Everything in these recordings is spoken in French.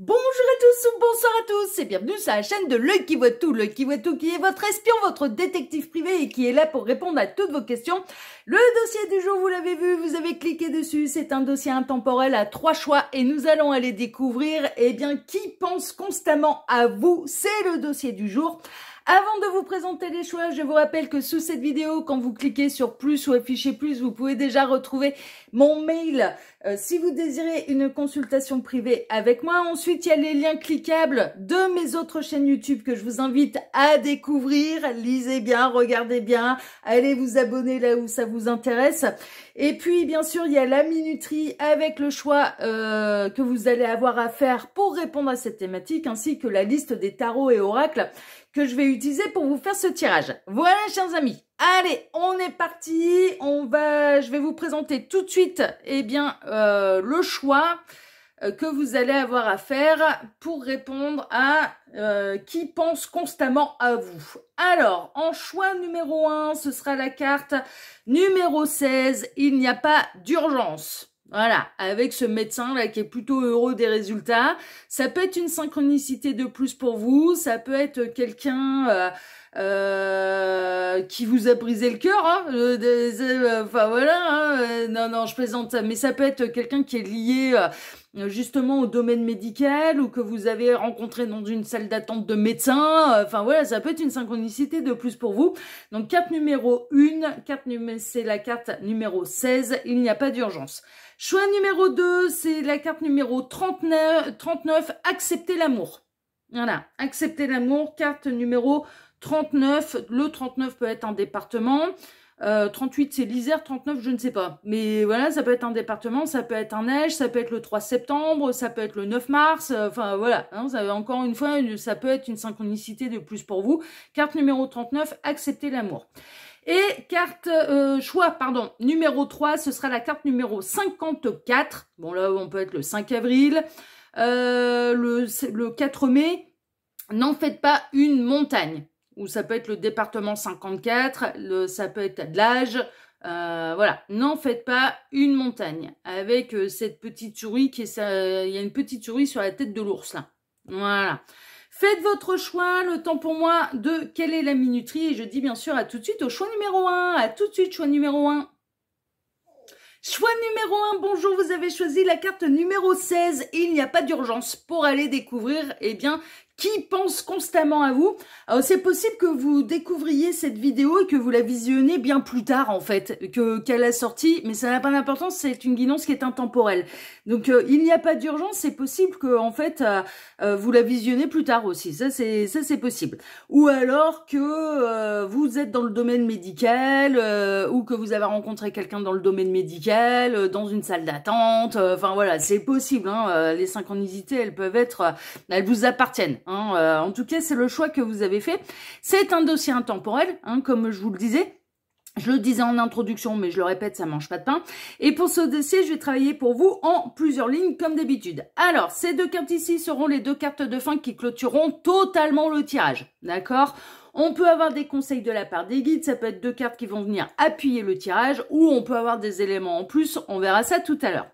Bonjour à tous ou bonsoir à tous et bienvenue sur la chaîne de L'Œil qui voit tout. L'Œil qui voit tout qui est votre espion, votre détective privé et qui est là pour répondre à toutes vos questions. Le dossier du jour, vous l'avez vu, vous avez cliqué dessus, c'est un dossier intemporel à 3 choix et nous allons aller découvrir, qui pense constamment à vous. C'est le dossier du jour. Avant de vous présenter les choix, je vous rappelle que sous cette vidéo, quand vous cliquez sur plus ou afficher plus, vous pouvez déjà retrouver mon mail si vous désirez une consultation privée avec moi. Ensuite, il y a les liens cliquables de mes autres chaînes YouTube que je vous invite à découvrir. Lisez bien, regardez bien, allez vous abonner là où ça vous intéresse. Et puis, bien sûr, il y a la minuterie avec le choix que vous allez avoir à faire pour répondre à cette thématique, ainsi que la liste des tarots et oracles que je vais utiliser pour vous faire ce tirage. Voilà, chers amis. Allez, on est parti. Je vais vous présenter tout de suite, le choix que vous allez avoir à faire pour répondre à qui pense constamment à vous. Alors, en choix numéro 1, ce sera la carte numéro 16. Il n'y a pas d'urgence. Voilà, avec ce médecin là qui est plutôt heureux des résultats. Ça peut être une synchronicité de plus pour vous, ça peut être quelqu'un qui vous a brisé le cœur, non, je plaisante, mais ça peut être quelqu'un qui est lié justement au domaine médical ou que vous avez rencontré dans une salle d'attente de médecin, ça peut être une synchronicité de plus pour vous. Donc carte numéro 1, c'est la carte numéro 16, il n'y a pas d'urgence. Choix numéro 2, c'est la carte numéro 39, accepter l'amour. Voilà, accepter l'amour, carte numéro 39. Le 39 peut être un département. 38, c'est l'Isère. 39, je ne sais pas. Mais voilà, ça peut être un département, ça peut être un âge, ça peut être le 3 septembre, ça peut être le 9 mars. Encore une fois, ça peut être une synchronicité de plus pour vous. Carte numéro 39, accepter l'amour. Et numéro 3, ce sera la carte numéro 54. Bon, là, on peut être le 5 avril, le 4 mai. N'en faites pas une montagne. Ou ça peut être le département 54, ça peut être de l'âge. N'en faites pas une montagne. Avec cette petite souris il y a une petite souris sur la tête de l'ours, là. Voilà. Faites votre choix, le temps pour moi de quelle est la minuterie. Et je dis bien sûr à tout de suite au choix numéro 1. À tout de suite, choix numéro 1. Choix numéro 1, bonjour, vous avez choisi la carte numéro 16. Il n'y a pas d'urgence pour aller découvrir, qui pense constamment à vous. Alors, c'est possible que vous découvriez cette vidéo et que vous la visionnez bien plus tard, en fait, qu'elle a sorti, mais ça n'a pas d'importance, c'est une guidance qui est intemporelle. Donc, il n'y a pas d'urgence, c'est possible que, en fait, vous la visionnez plus tard aussi. Ça, c'est possible. Ou alors que vous êtes dans le domaine médical, ou que vous avez rencontré quelqu'un dans le domaine médical, dans une salle d'attente. C'est possible. Hein, les synchronicités, elles vous appartiennent. En tout cas, c'est le choix que vous avez fait. C'est un dossier intemporel, comme je vous le disais. Je le disais en introduction, mais je le répète, ça mange pas de pain. Et pour ce dossier, je vais travailler pour vous en plusieurs lignes, comme d'habitude. Alors, ces deux cartes ici seront les deux cartes de fin qui clôtureront totalement le tirage. D'accord ? On peut avoir des conseils de la part des guides, ça peut être deux cartes qui vont venir appuyer le tirage, ou on peut avoir des éléments en plus, on verra ça tout à l'heure.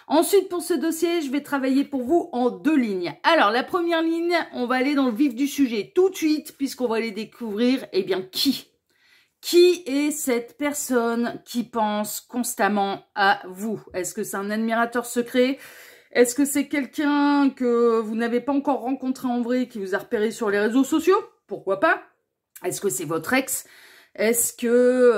Ensuite, pour ce dossier, je vais travailler pour vous en 2 lignes. Alors, la première ligne, on va aller dans le vif du sujet tout de suite, puisqu'on va aller découvrir, qui. Qui est cette personne qui pense constamment à vous? Est-ce que c'est un admirateur secret? Est-ce que c'est quelqu'un que vous n'avez pas encore rencontré en vrai, qui vous a repéré sur les réseaux sociaux? Pourquoi pas? Est-ce que c'est votre ex? Est-ce que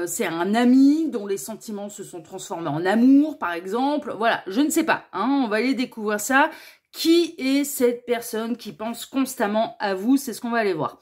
c'est un ami dont les sentiments se sont transformés en amour, par exemple? Voilà, je ne sais pas. On va aller découvrir ça. Qui est cette personne qui pense constamment à vous? C'est ce qu'on va aller voir.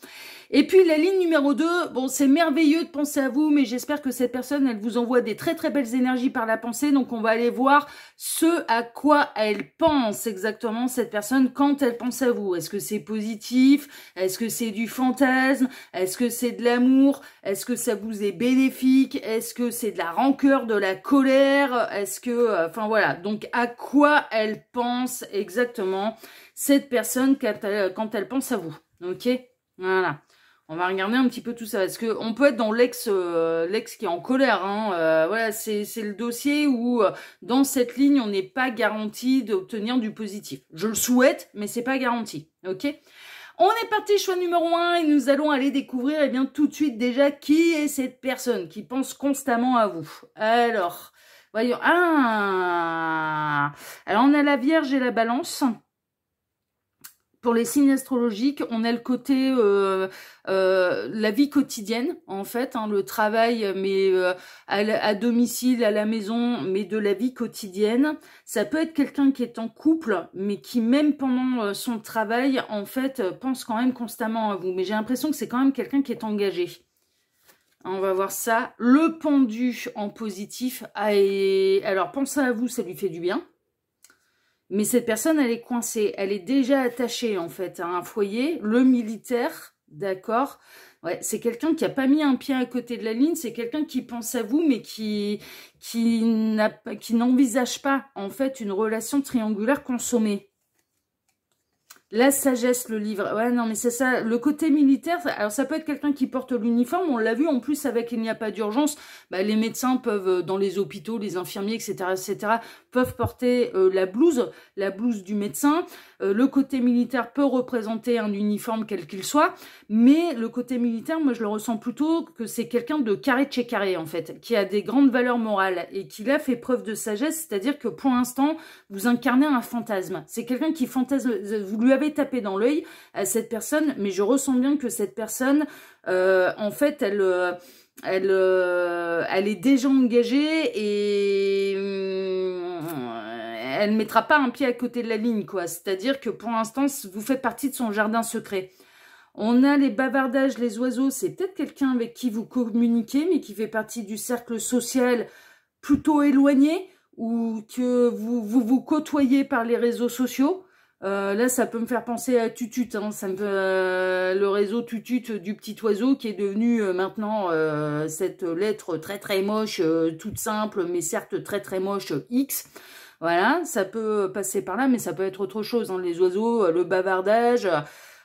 Et puis la ligne numéro 2, bon, c'est merveilleux de penser à vous, mais j'espère que cette personne, elle vous envoie des très très belles énergies par la pensée. Donc on va aller voir ce à quoi elle pense exactement, cette personne, quand elle pense à vous. Est-ce que c'est positif? Est-ce que c'est du fantasme? Est-ce que c'est de l'amour? Est-ce que ça vous est bénéfique? Est-ce que c'est de la rancœur, de la colère? Est-ce que, donc à quoi elle pense exactement cette personne quand elle pense à vous? Ok, voilà. On va regarder un petit peu tout ça, parce que on peut être dans l'ex qui est en colère. Hein. Voilà, c'est le dossier où dans cette ligne, on n'est pas garanti d'obtenir du positif. Je le souhaite, mais c'est pas garanti. Ok. On est parti, choix numéro 1, et nous allons aller découvrir eh bien tout de suite déjà qui est cette personne qui pense constamment à vous. Alors, voyons. Ah, alors on a la Vierge et la Balance. Pour les signes astrologiques, on a le côté la vie quotidienne, en fait, hein, le travail, mais à domicile, à la maison, mais de la vie quotidienne. Ça peut être quelqu'un qui est en couple, mais qui, même pendant son travail, en fait, pense quand même constamment à vous. Mais j'ai l'impression que c'est quand même quelqu'un qui est engagé. On va voir ça. Le pendu en positif. Alors, pensez à vous, ça lui fait du bien. Mais cette personne, elle est coincée. Elle est déjà attachée, en fait, à un foyer. Le militaire, d'accord. Ouais, c'est quelqu'un qui n'a pas mis un pied à côté de la ligne. C'est quelqu'un qui pense à vous, mais qui n'envisage pas, en fait, une relation triangulaire consommée. La sagesse, le livre. Ouais, non, mais c'est ça. Le côté militaire, alors ça peut être quelqu'un qui porte l'uniforme. On l'a vu en plus avec Il n'y a pas d'urgence. Bah, les médecins peuvent, dans les hôpitaux, les infirmiers, etc., peuvent porter la blouse du médecin. Le côté militaire peut représenter un uniforme quel qu'il soit. Mais le côté militaire, moi, je le ressens plutôt que c'est quelqu'un de carré de chez carré, en fait, qui a des grandes valeurs morales et qui là fait preuve de sagesse. C'est-à-dire que pour l'instant, vous incarnez un fantasme. C'est quelqu'un qui fantasme. Vous lui avez tapé dans l'œil à cette personne, mais je ressens bien que cette personne, en fait, elle est déjà engagée et elle ne mettra pas un pied à côté de la ligne, quoi. C'est-à-dire que pour l'instant, vous faites partie de son jardin secret. On a les bavardages, les oiseaux, c'est peut-être quelqu'un avec qui vous communiquez, mais qui fait partie du cercle social plutôt éloigné, ou que vous côtoyez par les réseaux sociaux. Là, ça peut me faire penser à Tutut, hein. Ça me le réseau Tutut du petit oiseau qui est devenu maintenant cette lettre très très moche, toute simple, mais certes très très moche, X. Voilà, ça peut passer par là, mais ça peut être autre chose, hein. Les oiseaux, le bavardage,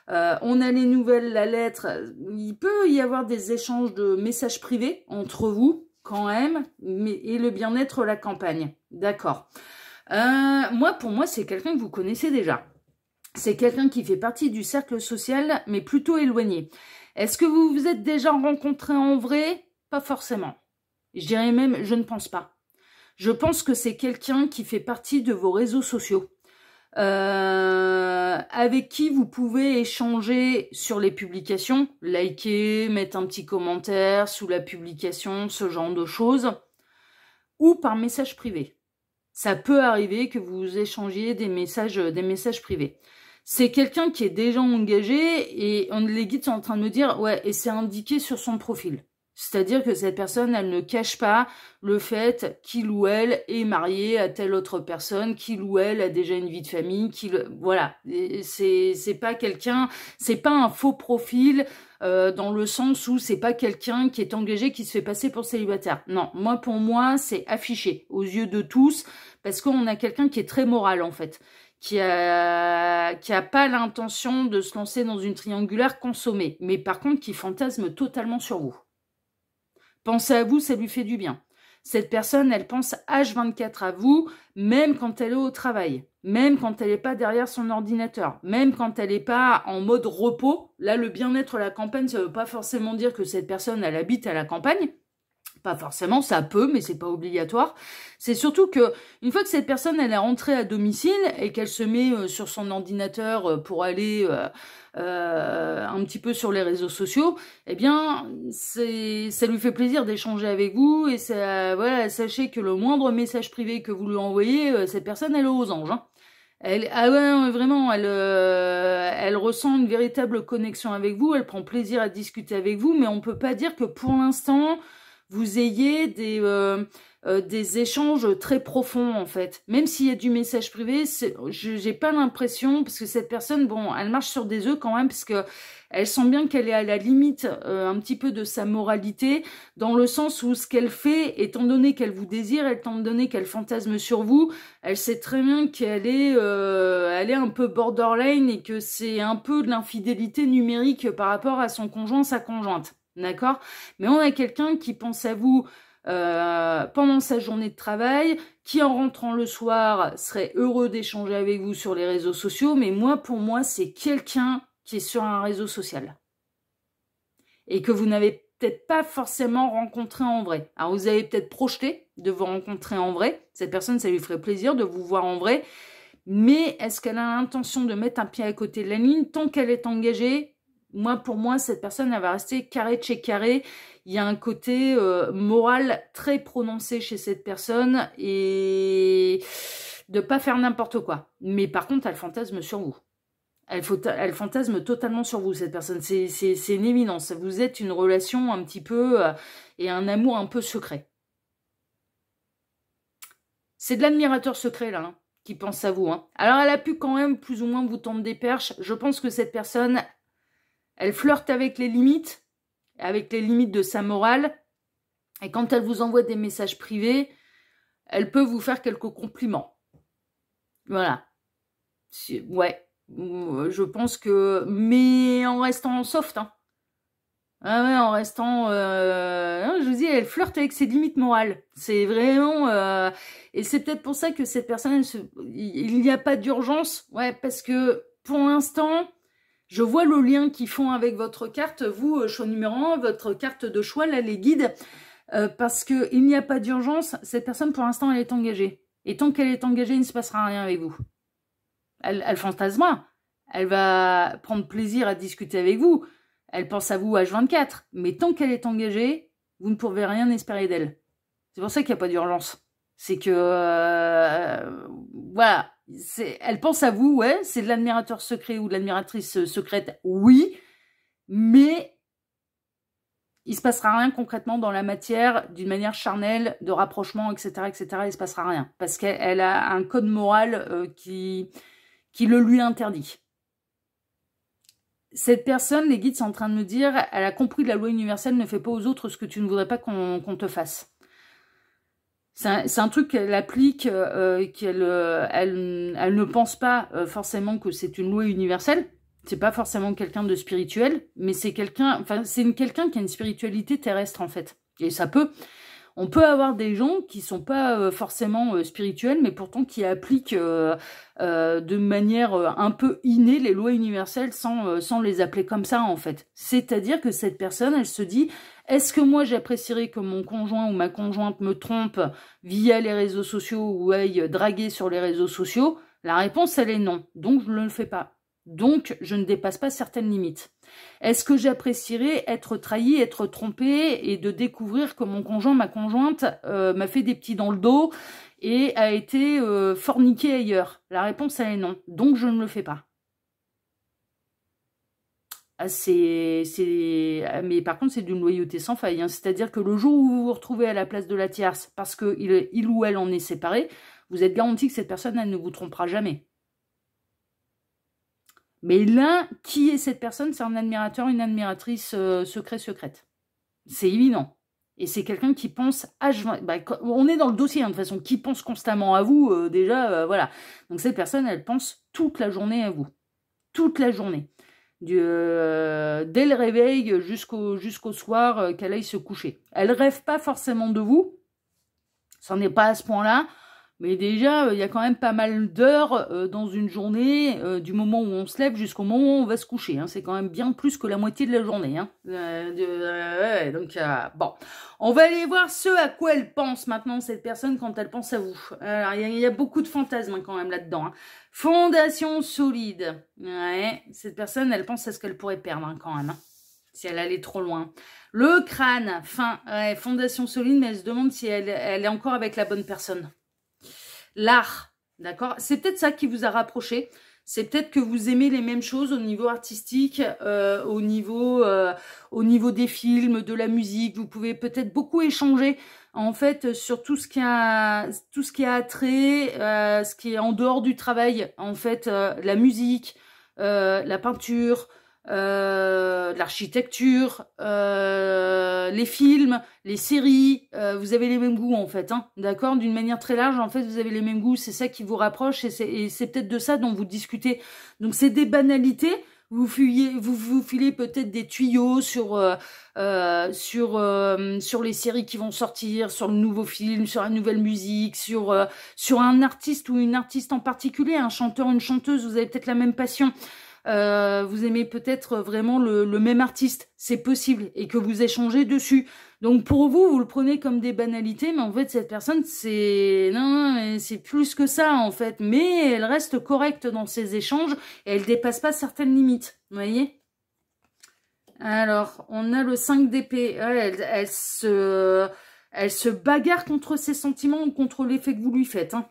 on a les nouvelles, la lettre. Il peut y avoir des échanges de messages privés entre vous, quand même, et le bien-être, la campagne. D'accord. Pour moi, c'est quelqu'un que vous connaissez déjà. C'est quelqu'un qui fait partie du cercle social, mais plutôt éloigné. Est-ce que vous vous êtes déjà rencontrés en vrai? Pas forcément. Je dirais même, je ne pense pas. Je pense que c'est quelqu'un qui fait partie de vos réseaux sociaux. Avec qui vous pouvez échanger sur les publications, liker, mettre un petit commentaire sous la publication, ce genre de choses, ou par message privé. Ça peut arriver que vous échangiez des messages privés. C'est quelqu'un qui est déjà engagé et les guides sont en train de me dire, ouais, et c'est indiqué sur son profil. C'est-à-dire que cette personne, elle ne cache pas le fait qu'il ou elle est marié à telle autre personne, qu'il ou elle a déjà une vie de famille, voilà. C'est pas quelqu'un, c'est pas un faux profil dans le sens où c'est pas quelqu'un qui est engagé, qui se fait passer pour célibataire. Non, pour moi, c'est affiché aux yeux de tous parce qu'on a quelqu'un qui est très moral en fait. Qui a pas l'intention de se lancer dans une triangulaire consommée, mais par contre qui fantasme totalement sur vous. Pensez à vous, ça lui fait du bien. Cette personne, elle pense H24 à vous, même quand elle est au travail, même quand elle n'est pas derrière son ordinateur, même quand elle n'est pas en mode repos. Là, le bien-être à la campagne, ça ne veut pas forcément dire que cette personne, elle habite à la campagne. Pas forcément, ça peut, mais c'est pas obligatoire. C'est surtout que une fois que cette personne elle est rentrée à domicile et qu'elle se met sur son ordinateur pour aller un petit peu sur les réseaux sociaux, eh bien ça lui fait plaisir d'échanger avec vous et voilà, sachez que le moindre message privé que vous lui envoyez, cette personne elle est aux anges. Hein. Vraiment, elle ressent une véritable connexion avec vous, elle prend plaisir à discuter avec vous, mais on peut pas dire que pour l'instant vous ayez des échanges très profonds en fait. Même s'il y a du message privé, j'ai pas l'impression, parce que cette personne, bon, elle marche sur des œufs quand même, parce que elle sent bien qu'elle est à la limite un petit peu de sa moralité, dans le sens où ce qu'elle fait, étant donné qu'elle vous désire, étant donné qu'elle fantasme sur vous, elle sait très bien qu'elle est, elle est un peu borderline et que c'est un peu de l'infidélité numérique par rapport à son conjoint, sa conjointe. D'accord? Mais on a quelqu'un qui pense à vous pendant sa journée de travail, qui en rentrant le soir serait heureux d'échanger avec vous sur les réseaux sociaux, mais moi, pour moi, c'est quelqu'un qui est sur un réseau social et que vous n'avez peut-être pas forcément rencontré en vrai. Alors, vous avez peut-être projeté de vous rencontrer en vrai. Cette personne, ça lui ferait plaisir de vous voir en vrai. Mais est-ce qu'elle a l'intention de mettre un pied à côté de la ligne? Tant qu'elle est engagée, moi, pour moi, cette personne, elle va rester carré de chez carré. Il y a un côté moral très prononcé chez cette personne et de pas faire n'importe quoi. Mais par contre, elle fantasme sur vous. Elle fantasme totalement sur vous, cette personne. C'est une évidence. Vous êtes une relation un petit peu et un amour un peu secret. C'est de l'admirateur secret, là, hein, qui pense à vous. Hein. Alors, elle a pu quand même plus ou moins vous tendre des perches. Je pense que cette personne, elle flirte avec les limites de sa morale. Et quand elle vous envoie des messages privés, elle peut vous faire quelques compliments. Voilà. Ouais. Je pense que... Mais en restant soft, hein. Ah ouais, en restant... Non, je vous dis, elle flirte avec ses limites morales. C'est vraiment... Et c'est peut-être pour ça que cette personne, il n'y a pas d'urgence. Ouais, parce que pour l'instant, je vois le lien qu'ils font avec votre carte. Vous, choix numéro 1, votre carte de choix, là, les guides. Parce qu'il n'y a pas d'urgence. Cette personne, pour l'instant, elle est engagée. Et tant qu'elle est engagée, il ne se passera rien avec vous. Elle fantasmera. Elle va prendre plaisir à discuter avec vous. Elle pense à vous H24. Mais tant qu'elle est engagée, vous ne pourrez rien espérer d'elle. C'est pour ça qu'il n'y a pas d'urgence. C'est que... voilà. Elle pense à vous, ouais. C'est de l'admirateur secret ou de l'admiratrice secrète, oui. Mais il ne se passera rien concrètement dans la matière, d'une manière charnelle, de rapprochement, etc., etc. Il ne se passera rien. Parce qu'elle a un code moral qui le lui interdit. Cette personne, les guides sont en train de me dire, elle a compris que la loi universelle ne fait pas aux autres ce que tu ne voudrais pas qu'on te fasse. C'est un truc qu'elle applique, qu'elle elle ne pense pas forcément que c'est une loi universelle. C'est pas forcément quelqu'un de spirituel, mais c'est quelqu'un, enfin c'est quelqu'un qui a une spiritualité terrestre en fait. Et ça peut... On peut avoir des gens qui sont pas forcément spirituels, mais pourtant qui appliquent de manière un peu innée les lois universelles sans les appeler comme ça, en fait. C'est-à-dire que cette personne, elle se dit, est-ce que moi j'apprécierais que mon conjoint ou ma conjointe me trompe via les réseaux sociaux ou aille draguer sur les réseaux sociaux? La réponse, elle est non. Donc, je ne le fais pas. Donc, je ne dépasse pas certaines limites. Est-ce que j'apprécierais être trahi, être trompé et de découvrir que mon conjoint, ma conjointe m'a fait des petits dans le dos et a été forniqué ailleurs? La réponse, elle est non. Donc, je ne le fais pas. Ah, mais par contre, c'est d'une loyauté sans faille. Hein. C'est-à-dire que le jour où vous vous retrouvez à la place de la tierce parce qu'il ou elle en est séparé, vous êtes garanti que cette personne, elle ne vous trompera jamais. Mais là, qui est cette personne? C'est un admirateur, une admiratrice secrète. C'est évident. Et c'est quelqu'un qui pense H20. Bah, on est dans le dossier, hein, de toute façon. Qui pense constamment à vous, déjà, voilà. Donc cette personne, elle pense toute la journée à vous. Toute la journée. Dès le réveil jusqu'au soir qu'elle aille se coucher. Elle rêve pas forcément de vous. Ça n'est pas à ce point-là. Mais déjà, il y a quand même pas mal d'heures dans une journée, du moment où on se lève jusqu'au moment où on va se coucher. Hein. C'est quand même bien plus que la moitié de la journée. Hein. Donc, bon. On va aller voir ce à quoi elle pense maintenant, cette personne, quand elle pense à vous. Alors, il y a beaucoup de fantasmes hein, quand même là-dedans. Hein. Fondation solide. Ouais, cette personne, elle pense à ce qu'elle pourrait perdre hein, quand même. Hein, si elle allait trop loin. Le crâne, ouais, fondation solide, mais elle se demande si elle est encore avec la bonne personne. L'art, d'accord? C'est peut-être ça qui vous a rapproché. C'est peut-être que vous aimez les mêmes choses au niveau artistique, au niveau des films, de la musique. Vous pouvez peut-être beaucoup échanger en fait, sur tout ce qui a trait, ce qui est en dehors du travail, en fait, la musique, la peinture, l'architecture, les films, les séries, vous avez les mêmes goûts en fait, hein, d'accord? D'une manière très large, en fait, vous avez les mêmes goûts, c'est ça qui vous rapproche et c'est peut-être de ça dont vous discutez. Donc c'est des banalités. Vous filez peut-être des tuyaux sur les séries qui vont sortir, sur le nouveau film, sur la nouvelle musique, sur un artiste ou une artiste en particulier, un chanteur, une chanteuse. Vous avez peut-être la même passion. Vous aimez peut-être vraiment le même artiste, c'est possible, et que vous échangez dessus. Donc pour vous, vous le prenez comme des banalités, mais en fait cette personne, c'est plus que ça en fait. Mais elle reste correcte dans ses échanges et elle dépasse pas certaines limites, vous voyez. Alors, on a le 5 d'épée. Elle se bagarre contre ses sentiments ou contre l'effet que vous lui faites, hein.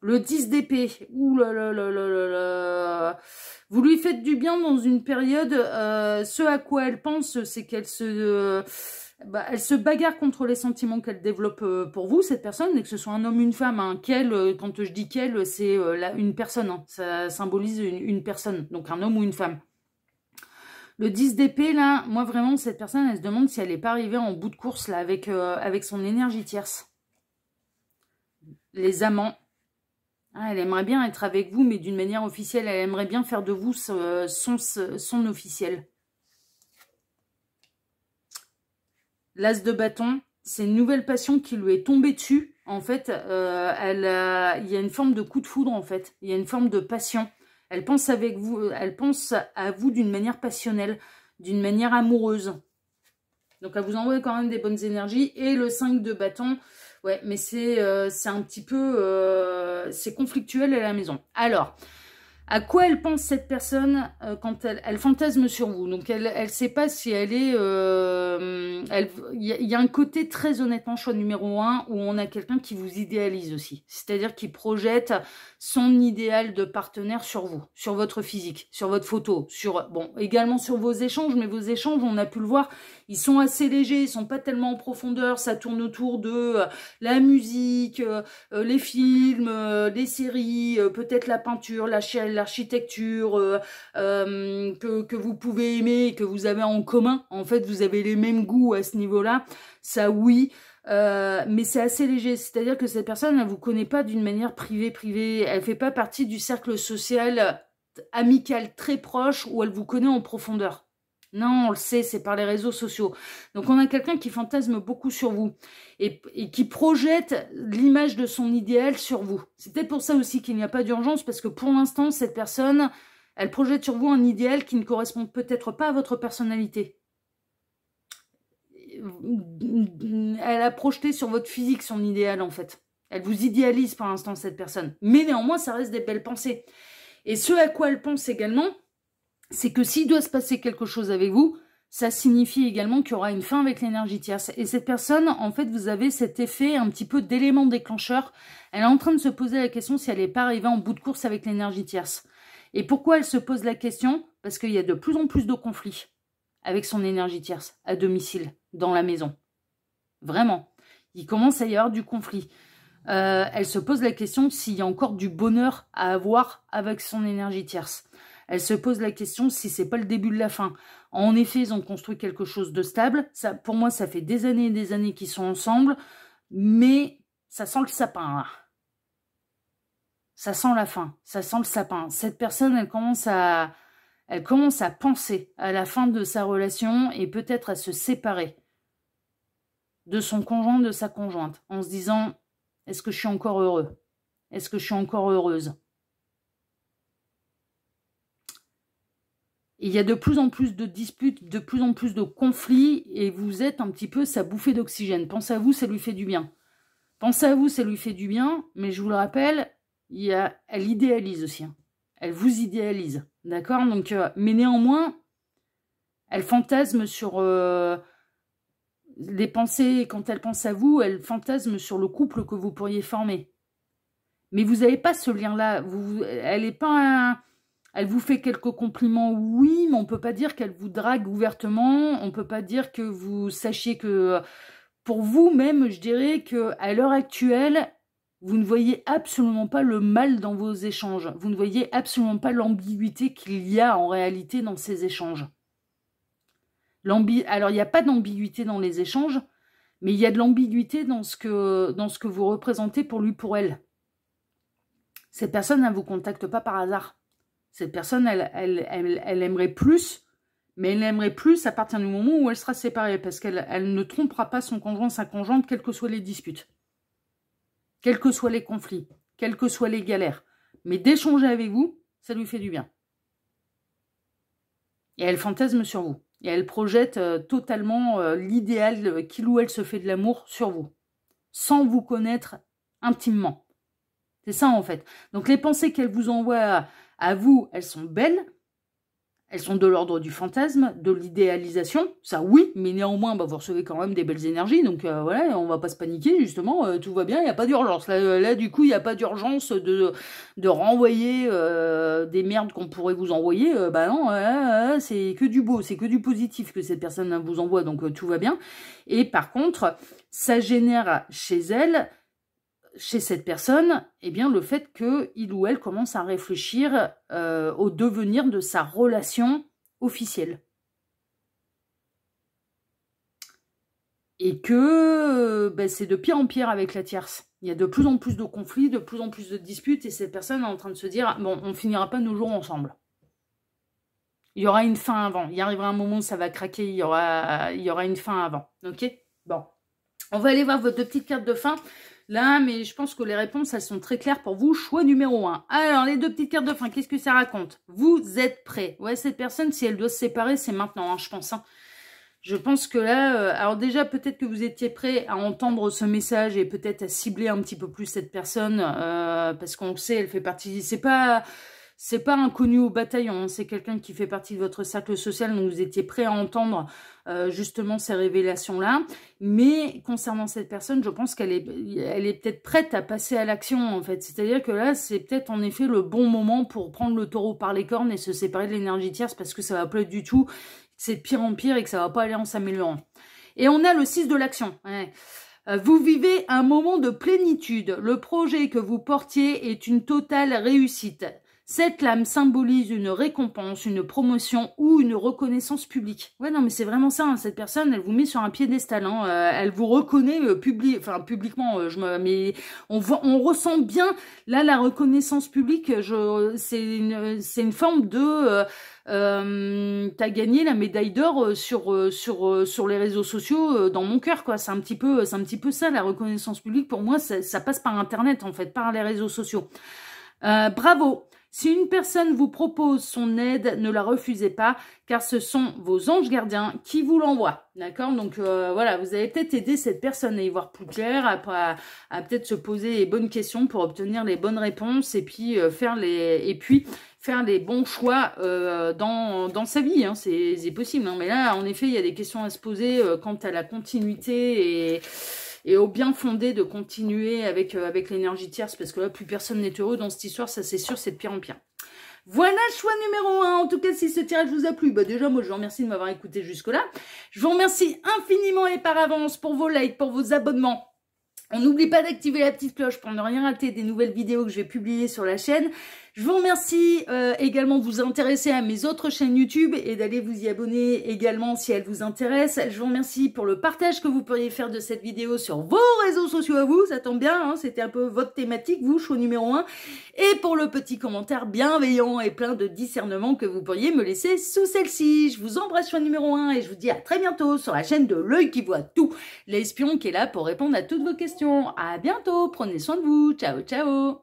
Le 10 d'épée. Ouh là là là là là là. Vous lui faites du bien dans une période. Ce à quoi elle pense, c'est qu'elle elle se bagarre contre les sentiments qu'elle développe pour vous, cette personne, et que ce soit un homme ou une femme. Hein. Quand je dis qu'elle, c'est une personne. Hein. Ça symbolise une personne, donc un homme ou une femme. Le 10 d'épée, là, moi vraiment, cette personne, elle se demande si elle n'est pas arrivée en bout de course là avec son énergie tierce. Les amants. Ah, elle aimerait bien être avec vous, mais d'une manière officielle. Elle aimerait bien faire de vous son officiel. L'as de bâton, c'est une nouvelle passion qui lui est tombée dessus. En fait, il y a une forme de coup de foudre, en fait. Il y a une forme de passion. Elle pense à vous d'une manière passionnelle, d'une manière amoureuse. Donc, elle vous envoie quand même des bonnes énergies. Et le 5 de bâton... Ouais, mais c'est un petit peu... c'est conflictuel à la maison. Alors, à quoi elle pense cette personne quand elle fantasme sur vous? Donc, elle sait pas si elle est... Il y a un côté, très honnêtement, choix numéro 1, où on a quelqu'un qui vous idéalise aussi. C'est-à-dire qui projette son idéal de partenaire sur vous, sur votre physique, sur votre photo, également sur vos échanges, mais vos échanges, on a pu le voir, ils sont assez légers, ils sont pas tellement en profondeur, ça tourne autour de la musique, les films, les séries, peut-être la peinture, l'architecture, que vous pouvez aimer et que vous avez en commun. En fait, vous avez les mêmes goûts à ce niveau-là, ça oui. Mais c'est assez léger, c'est-à-dire que cette personne, elle vous connaît pas d'une manière privée, elle fait pas partie du cercle social amical très proche où elle vous connaît en profondeur. Non, on le sait, c'est par les réseaux sociaux. Donc on a quelqu'un qui fantasme beaucoup sur vous et qui projette l'image de son idéal sur vous. C'est peut-être pour ça aussi qu'il n'y a pas d'urgence, parce que pour l'instant, cette personne, elle projette sur vous un idéal qui ne correspond peut-être pas à votre personnalité. Elle a projeté sur votre physique son idéal, en fait. Elle vous idéalise pour l'instant, cette personne. Mais néanmoins, ça reste des belles pensées. Et ce à quoi elle pense également, c'est que s'il doit se passer quelque chose avec vous, ça signifie également qu'il y aura une fin avec l'énergie tierce. Et cette personne, en fait, vous avez cet effet un petit peu d'élément déclencheur. Elle est en train de se poser la question si elle n'est pas arrivée en bout de course avec l'énergie tierce. Et pourquoi elle se pose la question? Parce qu'il y a de plus en plus de conflits avec son énergie tierce, à domicile, dans la maison. Vraiment. Il commence à y avoir du conflit. Elle se pose la question s'il y a encore du bonheur à avoir avec son énergie tierce. Elle se pose la question si c'est pas le début de la fin. En effet, ils ont construit quelque chose de stable. Ça, pour moi, ça fait des années et des années qu'ils sont ensemble. Mais ça sent le sapin, là. Ça sent la fin. Ça sent le sapin. Cette personne, elle commence à penser à la fin de sa relation et peut-être à se séparer de son conjoint, de sa conjointe, en se disant, est-ce que je suis encore heureux? Est-ce que je suis encore heureuse? Il y a de plus en plus de disputes, de plus en plus de conflits, et vous êtes un petit peu sa bouffée d'oxygène. Pensez à vous, ça lui fait du bien. Pensez à vous, ça lui fait du bien, mais je vous le rappelle, elle idéalise aussi. Hein. Elle vous idéalise, d'accord? Donc, mais néanmoins, elle fantasme sur les pensées. Quand elle pense à vous, elle fantasme sur le couple que vous pourriez former. Mais vous n'avez pas ce lien-là. Elle n'est pas... Elle vous fait quelques compliments, oui, mais on ne peut pas dire qu'elle vous drague ouvertement. On ne peut pas dire que vous sachiez que pour vous-même, je dirais qu'à l'heure actuelle, vous ne voyez absolument pas le mal dans vos échanges. Vous ne voyez absolument pas l'ambiguïté qu'il y a en réalité dans ces échanges. Alors, il n'y a pas d'ambiguïté dans les échanges, mais il y a de l'ambiguïté dans ce que vous représentez pour lui, pour elle. Cette personne, elle ne vous contacte pas par hasard. Cette personne, elle aimerait plus, mais elle aimerait plus à partir du moment où elle sera séparée, parce qu'elle ne trompera pas son conjoint, sa conjointe, quelles que soient les disputes, quels que soient les conflits, quelles que soient les galères. Mais d'échanger avec vous, ça lui fait du bien. Et elle fantasme sur vous. Et elle projette totalement l'idéal qu'il ou elle se fait de l'amour sur vous, sans vous connaître intimement. C'est ça en fait. Donc les pensées qu'elle vous envoie à vous, elles sont belles, elles sont de l'ordre du fantasme, de l'idéalisation, ça oui, mais néanmoins vous recevez quand même des belles énergies, donc voilà, on va pas se paniquer justement, tout va bien, il n'y a pas d'urgence. Là du coup, il n'y a pas d'urgence de renvoyer des merdes qu'on pourrait vous envoyer, bah non, c'est que du beau, c'est que du positif que cette personne vous envoie, donc tout va bien. Et par contre, ça génère chez elle, chez cette personne, eh bien, le fait qu'il ou elle commence à réfléchir au devenir de sa relation officielle. Et que c'est de pire en pire avec la tierce. Il y a de plus en plus de conflits, de plus en plus de disputes, et cette personne est en train de se dire, bon, on finira pas nos jours ensemble. Il y aura une fin avant. Il y arrivera un moment où ça va craquer, il y aura une fin avant. Ok? Bon. On va aller voir vos deux petites cartes de fin. Là, mais je pense que les réponses, elles sont très claires pour vous. Choix numéro 1. Alors, les deux petites cartes de fin, qu'est-ce que ça raconte? Vous êtes prêts. Ouais, cette personne, si elle doit se séparer, c'est maintenant, hein, je pense. Hein. Je pense que là, alors déjà, peut-être que vous étiez prêts à entendre ce message et peut-être à cibler un petit peu plus cette personne, parce qu'on le sait, elle fait partie... C'est pas inconnu au bataillon, hein, c'est quelqu'un qui fait partie de votre cercle social, donc vous étiez prêt à entendre justement ces révélations-là. Mais concernant cette personne, je pense qu'elle est peut-être prête à passer à l'action, en fait. C'est-à-dire que là, c'est peut-être en effet le bon moment pour prendre le taureau par les cornes et se séparer de l'énergie tierce, parce que ça va pas être du tout, c'est de pire en pire et que ça va pas aller en s'améliorant. Et on a le 6 de l'action. Ouais. Vous vivez un moment de plénitude. Le projet que vous portiez est une totale réussite. Cette lame symbolise une récompense, une promotion ou une reconnaissance publique. Ouais, non, mais c'est vraiment ça. Hein, cette personne, elle vous met sur un piédestal. Hein, elle vous reconnaît publiquement. Mais on ressent bien là la reconnaissance publique. C'est une forme de t'as gagné la médaille d'or sur les réseaux sociaux dans mon cœur, quoi. C'est un petit peu ça, la reconnaissance publique. Pour moi, ça passe par Internet, en fait, par les réseaux sociaux. Bravo. Si une personne vous propose son aide, ne la refusez pas, car ce sont vos anges gardiens qui vous l'envoient. D'accord? Donc voilà, vous allez peut-être aider cette personne à y voir plus clair, à peut-être se poser les bonnes questions pour obtenir les bonnes réponses et puis faire les bons choix dans sa vie. Hein. C'est possible. Hein. Mais là, en effet, il y a des questions à se poser quant à la continuité et au bien fondé de continuer avec l'énergie tierce, parce que là, plus personne n'est heureux dans cette histoire, ça c'est sûr, c'est de pire en pire. Voilà, choix numéro 1. En tout cas, si ce tirage vous a plu, bah déjà, moi, je vous remercie de m'avoir écouté jusque-là. Je vous remercie infiniment et par avance pour vos likes, pour vos abonnements. On n'oublie pas d'activer la petite cloche pour ne rien rater des nouvelles vidéos que je vais publier sur la chaîne. Je vous remercie également de vous intéresser à mes autres chaînes YouTube et d'aller vous y abonner également si elles vous intéressent. Je vous remercie pour le partage que vous pourriez faire de cette vidéo sur vos réseaux sociaux à vous. Ça tombe bien, hein, c'était un peu votre thématique, vous, choix numéro 1. Et pour le petit commentaire bienveillant et plein de discernement que vous pourriez me laisser sous celle-ci. Je vous embrasse, choix numéro 1, et je vous dis à très bientôt sur la chaîne de l'œil qui voit tout. L'espion qui est là pour répondre à toutes vos questions. À bientôt, prenez soin de vous. Ciao, ciao.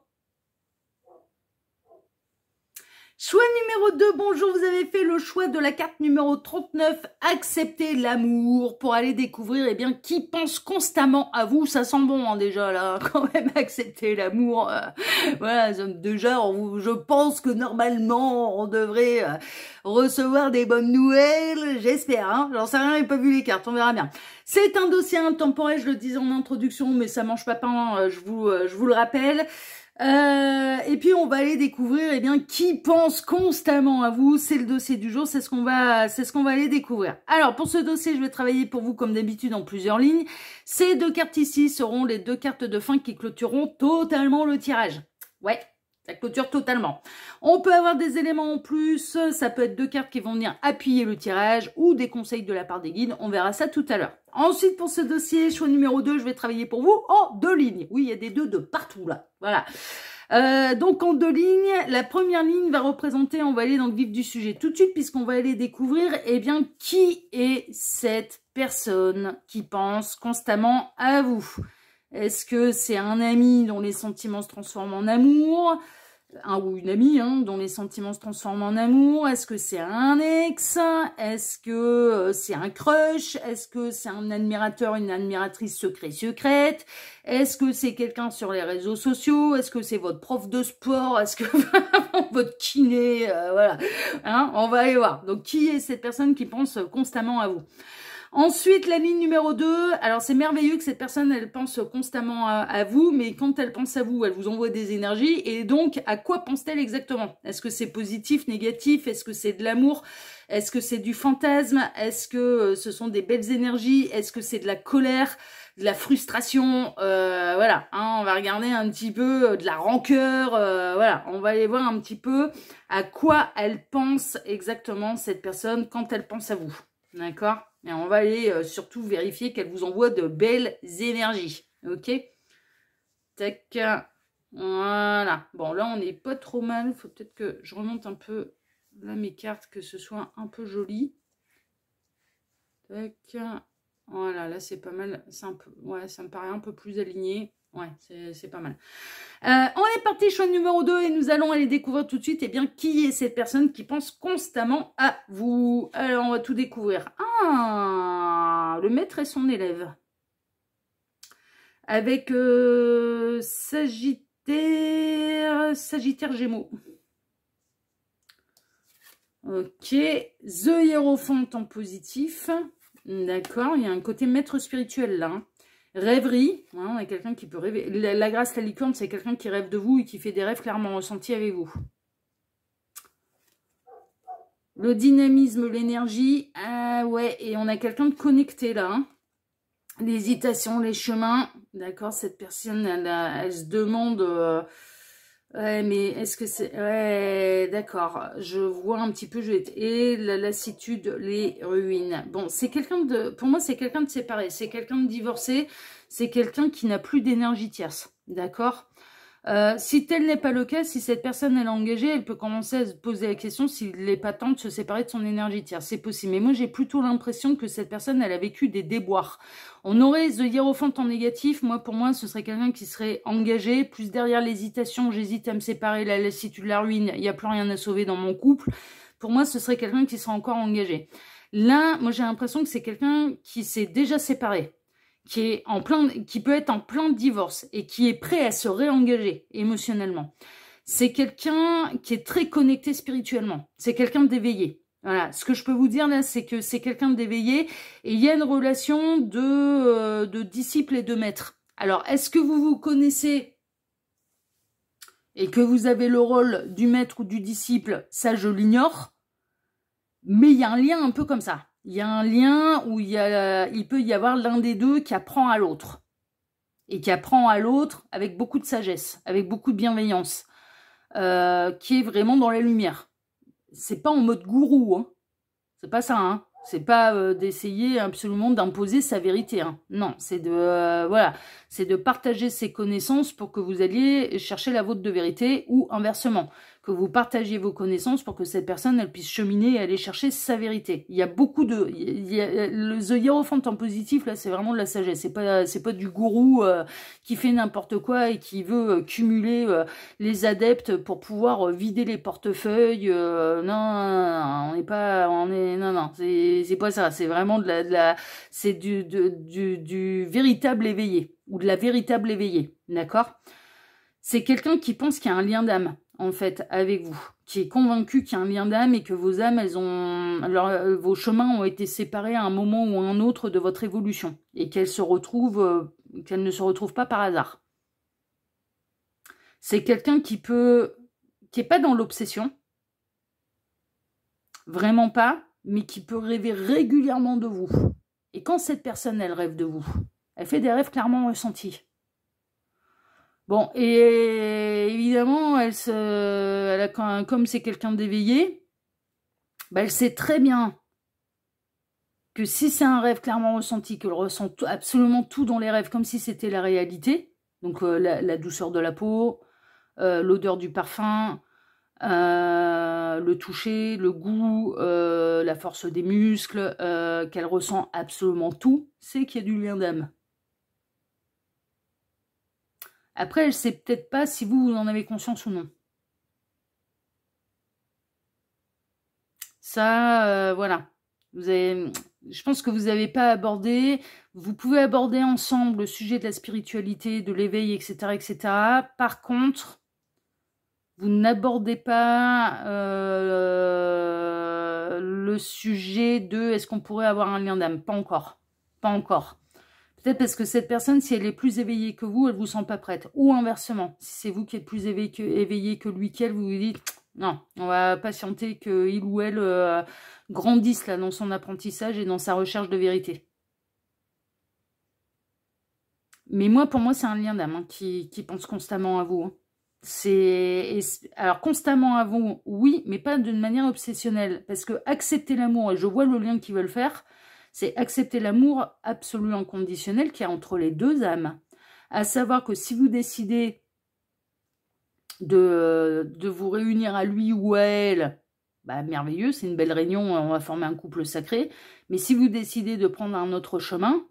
Choix numéro 2, bonjour, vous avez fait le choix de la carte numéro 39, accepter l'amour, pour aller découvrir, eh bien, qui pense constamment à vous. Ça sent bon, hein, déjà, là, quand même, accepter l'amour. Voilà, déjà, je pense que normalement, on devrait recevoir des bonnes nouvelles, j'espère, hein. J'en sais rien, j'ai pas vu les cartes, on verra bien. C'est un dossier intemporel, je le disais en introduction, mais ça mange pas pain, je vous le rappelle. Et puis on va aller découvrir qui pense constamment à vous. C'est le dossier du jour, c'est ce qu'on va aller découvrir. Alors pour ce dossier, je vais travailler pour vous comme d'habitude en plusieurs lignes. Ces 2 cartes ici seront les 2 cartes de fin qui clôtureront totalement le tirage. Ouais, ça clôture totalement. On peut avoir des éléments en plus, ça peut être 2 cartes qui vont venir appuyer le tirage ou des conseils de la part des guides, on verra ça tout à l'heure. Ensuite, pour ce dossier, choix numéro 2, je vais travailler pour vous en 2 lignes. Oui, il y a des 2 de partout là, voilà. Donc en 2 lignes, la première ligne va représenter, on va aller dans le vif du sujet tout de suite puisqu'on va aller découvrir qui est cette personne qui pense constamment à vous. Est-ce que c'est un ami dont les sentiments se transforment en amour ? Un ou une amie dont les sentiments se transforment en amour? Est-ce que c'est un ex? Est-ce que c'est un crush? Est-ce que c'est un admirateur, une admiratrice secrète? Est-ce que c'est quelqu'un sur les réseaux sociaux? Est-ce que c'est votre prof de sport? Est-ce que votre kiné? Voilà, on va aller voir. Donc, qui est cette personne qui pense constamment à vous? Ensuite, la ligne numéro 2, alors c'est merveilleux que cette personne, elle pense constamment à vous, mais quand elle pense à vous, elle vous envoie des énergies, et donc, à quoi pense-t-elle exactement? Est-ce que c'est positif, négatif? Est-ce que c'est de l'amour? Est-ce que c'est du fantasme? Est-ce que ce sont des belles énergies? Est-ce que c'est de la colère? De la frustration? Voilà, on va regarder un petit peu de la rancœur, voilà, on va aller voir un petit peu à quoi elle pense exactement, cette personne, quand elle pense à vous, d'accord? Et on va aller surtout vérifier qu'elle vous envoie de belles énergies. Ok? Tac. Voilà. Bon, là, on n'est pas trop mal. Il faut peut-être que je remonte un peu là mes cartes, que ce soit un peu joli. Tac. Voilà, là, c'est pas mal. Un peu, ouais, ça me paraît un peu plus aligné. Ouais, c'est pas mal. On est parti, choix numéro 2, et nous allons aller découvrir tout de suite qui est cette personne qui pense constamment à vous. Alors, on va tout découvrir. Le maître et son élève. Avec Sagittaire Gémeaux. Ok. The Hiérophant en positif. D'accord, il y a un côté maître spirituel là. Rêverie, on a quelqu'un qui peut rêver. La grâce, la licorne, c'est quelqu'un qui rêve de vous et qui fait des rêves clairement ressentis avec vous. Le dynamisme, l'énergie, ouais, et on a quelqu'un de connecté là. L'hésitation, les chemins, d'accord, cette personne, elle se demande... ouais, mais est-ce que c'est... Ouais, d'accord, je vois un petit peu... Et la lassitude, les ruines. Bon, c'est quelqu'un de... Pour moi, c'est quelqu'un de séparé, c'est quelqu'un de divorcé, c'est quelqu'un qui n'a plus d'énergie tierce, d'accord? Si tel n'est pas le cas, si cette personne elle est engagée, elle peut commencer à se poser la question s'il n'est pas temps de se séparer de son énergie tierce. C'est possible. Mais moi, j'ai plutôt l'impression que cette personne, elle a vécu des déboires. On aurait The Hiérophant en négatif. Moi, pour moi, ce serait quelqu'un qui serait engagé. Plus derrière l'hésitation, j'hésite à me séparer, la lassitude, la ruine, il n'y a plus rien à sauver dans mon couple. Pour moi, ce serait quelqu'un qui serait encore engagé. Là, moi, j'ai l'impression que c'est quelqu'un qui s'est déjà séparé, qui peut être en plein divorce et qui est prêt à se réengager émotionnellement. C'est quelqu'un qui est très connecté spirituellement. C'est quelqu'un d'éveillé. Voilà. Ce que je peux vous dire là, c'est que c'est quelqu'un d'éveillé et il y a une relation de disciple et de maître. Alors, est-ce que vous vous connaissez et que vous avez le rôle du maître ou du disciple? Ça, je l'ignore. Mais il y a un lien un peu comme ça. Il y a un lien où il peut y avoir l'un des deux qui apprend à l'autre. Et qui apprend à l'autre avec beaucoup de sagesse, avec beaucoup de bienveillance. Qui est vraiment dans la lumière. C'est pas en mode gourou, hein. C'est pas ça, hein. C'est pas d'essayer absolument d'imposer sa vérité, hein. Non, c'est voilà, c'est de partager ses connaissances pour que vous alliez chercher la vôtre de vérité ou inversement. Que vous partagiez vos connaissances pour que cette personne elle puisse cheminer et aller chercher sa vérité. Il y a beaucoup de... le The Hiérophant en positif, là, c'est vraiment de la sagesse. C'est pas du gourou qui fait n'importe quoi et qui veut cumuler les adeptes pour pouvoir vider les portefeuilles. Non, on n'est pas... Non, c'est pas ça. C'est vraiment c'est du véritable éveillé ou de la véritable éveillée. D'accord? C'est quelqu'un qui pense qu'il y a un lien d'âme, en fait, avec vous, qui est convaincu qu'il y a un lien d'âme et que vos âmes, vos chemins ont été séparés à un moment ou à un autre de votre évolution et qu'elles ne se retrouvent pas par hasard. C'est quelqu'un qui est pas dans l'obsession, vraiment pas, mais qui peut rêver régulièrement de vous. Et quand cette personne, elle rêve de vous, elle fait des rêves clairement ressentis. Bon, et évidemment, comme c'est quelqu'un d'éveillé, bah, elle sait très bien que si c'est un rêve clairement ressenti, qu'elle ressent absolument tout dans les rêves, comme si c'était la réalité, donc la douceur de la peau, l'odeur du parfum, le toucher, le goût, la force des muscles, qu'elle ressent absolument tout, c'est qu'il y a du lien d'âme. Après, elle ne sait peut-être pas si vous en avez conscience ou non. Ça, voilà. Je pense que vous n'avez pas abordé. Vous pouvez aborder ensemble le sujet de la spiritualité, de l'éveil, etc., etc. Par contre, vous n'abordez pas le sujet de est-ce qu'on pourrait avoir un lien d'âme. Pas encore. Pas encore. Peut-être parce que cette personne, si elle est plus éveillée que vous, elle ne vous sent pas prête. Ou inversement, si c'est vous qui êtes plus éveillé que lui qu'elle, vous vous dites non, on va patienter qu'il ou elle grandisse là, dans son apprentissage et dans sa recherche de vérité. Mais pour moi, c'est un lien d'âme qui pense constamment à vous. Hein. Alors, constamment à vous, oui, mais pas d'une manière obsessionnelle. Parce que accepter l'amour, et je vois le lien qu'ils veulent faire, c'est accepter l'amour absolu inconditionnel qu'il y a entre les deux âmes. À savoir que si vous décidez de vous réunir à lui ou à elle, bah, merveilleux, c'est une belle réunion, on va former un couple sacré. Mais si vous décidez de prendre un autre chemin,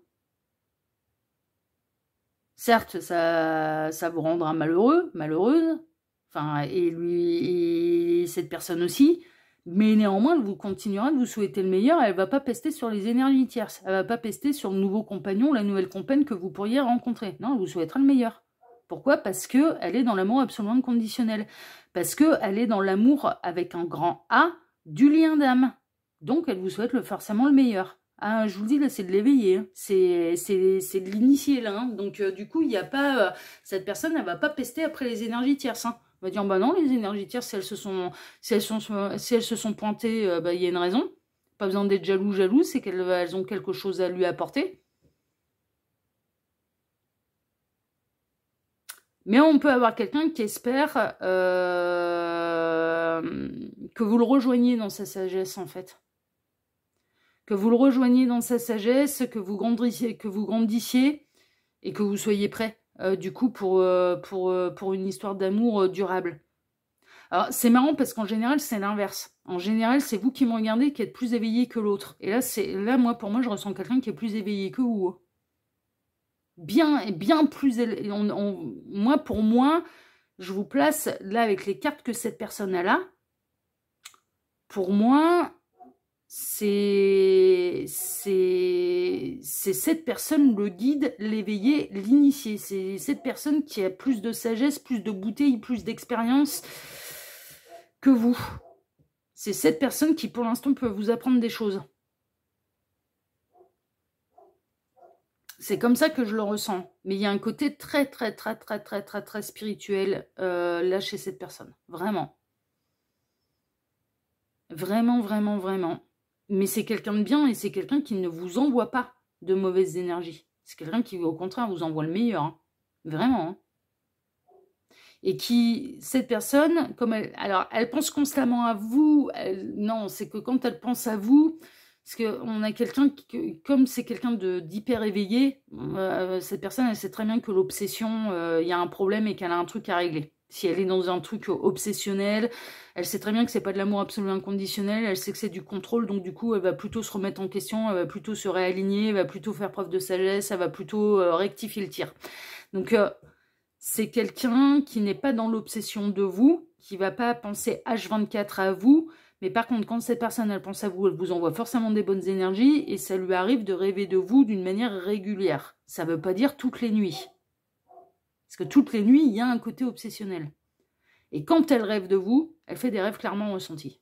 certes, ça vous rendra malheureux, malheureuse, enfin, et cette personne aussi, mais néanmoins, elle vous continuera de vous souhaiter le meilleur, elle ne va pas pester sur les énergies tierces, elle ne va pas pester sur le nouveau compagnon, la nouvelle compagne que vous pourriez rencontrer. Non, elle vous souhaitera le meilleur. Pourquoi? Parce qu'elle est dans l'amour absolument conditionnel. Parce qu'elle est dans l'amour avec un grand A du lien d'âme. Donc, elle vous souhaite forcément le meilleur. Ah, je vous le dis, là, c'est de l'éveiller. Hein. C'est de l'initier, là. Hein. Donc, du coup, il n'y a pas... cette personne, elle ne va pas pester après les énergies tierces. Hein. On va dire, bah non, les énergies tierces, si elles se sont pointées, bah, il y a une raison. Pas besoin d'être jaloux, c'est qu'elles ont quelque chose à lui apporter. Mais on peut avoir quelqu'un qui espère que vous le rejoigniez dans sa sagesse, en fait. Que vous le rejoigniez dans sa sagesse, que vous grandissiez et que vous soyez prêt, du coup, pour une histoire d'amour durable. Alors, c'est marrant parce qu'en général, c'est l'inverse. En général, c'est vous qui me regardez qui êtes plus éveillé que l'autre. Et là, pour moi, je ressens quelqu'un qui est plus éveillé que vous. Bien plus... Pour moi, je vous place là avec les cartes que cette personne a là. Pour moi, c'est cette personne, le guide, l'éveillé, l'initié. C'est cette personne qui a plus de sagesse, plus de bouteilles, plus d'expérience que vous. C'est cette personne qui, pour l'instant, peut vous apprendre des choses. C'est comme ça que je le ressens. Mais il y a un côté très, très, très, très, très, très, très spirituel là chez cette personne. Vraiment. Vraiment, vraiment, vraiment. Mais c'est quelqu'un de bien et c'est quelqu'un qui ne vous envoie pas de mauvaises énergies. C'est quelqu'un qui, au contraire, vous envoie le meilleur. Hein. Vraiment. Hein. Et cette personne, elle pense constamment à vous. Non, c'est que quand elle pense à vous, parce qu'on a quelqu'un comme c'est quelqu'un d'hyper éveillé, cette personne, elle sait très bien que l'obsession, il y a un problème et qu'elle a un truc à régler. Si elle est dans un truc obsessionnel, elle sait très bien que c'est pas de l'amour absolu inconditionnel, elle sait que c'est du contrôle, donc du coup, elle va plutôt se remettre en question, elle va plutôt se réaligner, elle va plutôt faire preuve de sagesse, elle va plutôt rectifier le tir. Donc, c'est quelqu'un qui n'est pas dans l'obsession de vous, qui ne va pas penser H24 à vous, mais par contre, quand cette personne, elle pense à vous, elle vous envoie forcément des bonnes énergies, et ça lui arrive de rêver de vous d'une manière régulière. Ça ne veut pas dire toutes les nuits. Parce que toutes les nuits, il y a un côté obsessionnel. Et quand elle rêve de vous, elle fait des rêves clairement ressentis.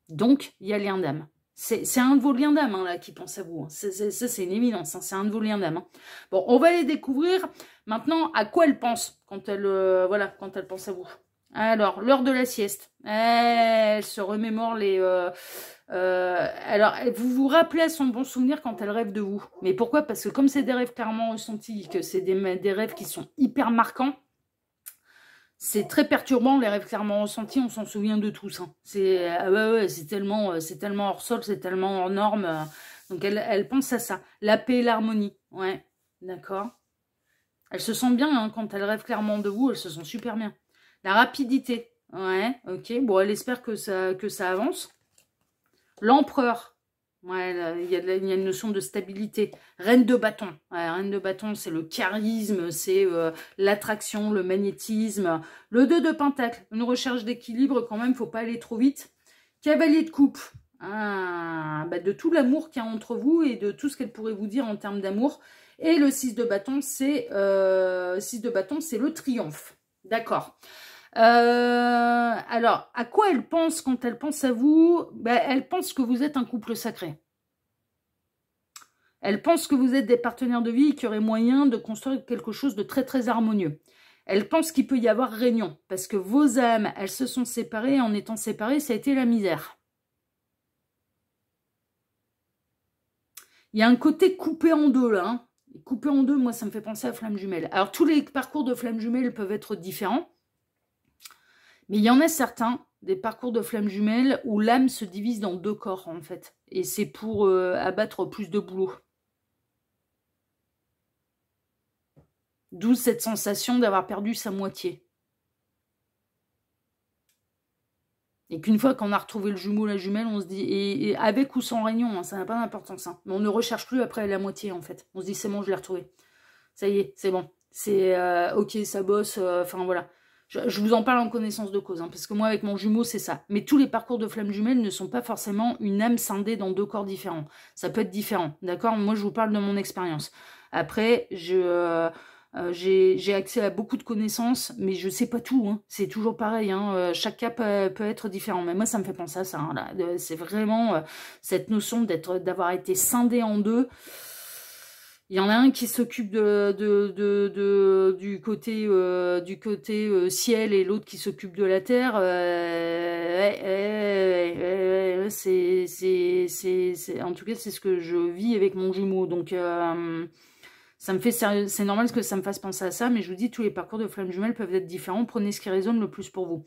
Donc, il y a lien d'âme. C'est un de vos liens d'âme, hein, là, qui pense à vous. Hein. Ça, c'est une évidence. Hein. C'est un de vos liens d'âme. Hein. Bon, on va les découvrir. Maintenant, à quoi elle pense quand elle, voilà, quand elle pense à vous. Alors, l'heure de la sieste. Elle se remémore les... alors, vous vous rappelez à son bon souvenir quand elle rêve de vous. Mais pourquoi? Parce que comme c'est des rêves clairement ressentis, que c'est des rêves qui sont hyper marquants, c'est très perturbant, les rêves clairement ressentis, on s'en souvient de tous. Hein. C'est tellement hors sol, c'est tellement hors norme. Donc elle pense à ça. La paix et l'harmonie. Ouais, d'accord. Elle se sent bien hein, quand elle rêve clairement de vous, elle se sent super bien. La rapidité. Ouais, ok. Bon, elle espère que ça avance. L'empereur. Ouais, il y a une notion de stabilité. Reine de bâton. Ouais, reine de bâton, c'est le charisme, c'est l'attraction, le magnétisme. Le 2 de pentacle, une recherche d'équilibre quand même, faut pas aller trop vite. Cavalier de coupe. Ah, bah de tout l'amour qu'il y a entre vous et de tout ce qu'elle pourrait vous dire en termes d'amour. Et le 6 de bâton, c'est le triomphe. D'accord. Alors, à quoi elle pense quand elle pense à vous? Ben, elle pense que vous êtes un couple sacré. Elle pense que vous êtes des partenaires de vie et qu'il y aurait moyen de construire quelque chose de très très harmonieux. Elle pense qu'il peut y avoir réunion, parce que vos âmes, elles se sont séparées, et en étant séparées, ça a été la misère. Il y a un côté coupé en deux, là. Hein. Coupé en deux, moi, ça me fait penser à flamme jumelle. Alors, tous les parcours de flamme jumelle peuvent être différents. Mais il y en a certains, des parcours de flammes jumelles, où l'âme se divise dans 2 corps, en fait. Et c'est pour abattre plus de boulot. D'où cette sensation d'avoir perdu sa moitié. Et qu'une fois qu'on a retrouvé le jumeau, la jumelle, on se dit, et avec ou sans réunion, hein, ça n'a pas d'importance. Hein, mais on ne recherche plus après la moitié, en fait. On se dit, c'est bon, je l'ai retrouvé. Ça y est, c'est bon. C'est ok, ça bosse, enfin voilà. Je vous en parle en connaissance de cause, hein, parce que moi, avec mon jumeau, c'est ça. Mais tous les parcours de flammes jumelles ne sont pas forcément une âme scindée dans 2 corps différents. Ça peut être différent, d'accord? Moi, je vous parle de mon expérience. Après, j'ai accès à beaucoup de connaissances, mais je sais pas tout. Hein. C'est toujours pareil. Hein. Chaque cas peut être différent. Mais moi, ça me fait penser à ça. Hein, là. C'est vraiment cette notion d'avoir été scindé en 2. Il y en a un qui s'occupe du côté ciel et l'autre qui s'occupe de la terre. En tout cas, c'est ce que je vis avec mon jumeau. Donc, ça me fait c'est normal que ça me fasse penser à ça. Mais je vous dis, tous les parcours de flammes jumelles peuvent être différents. Prenez ce qui résonne le plus pour vous.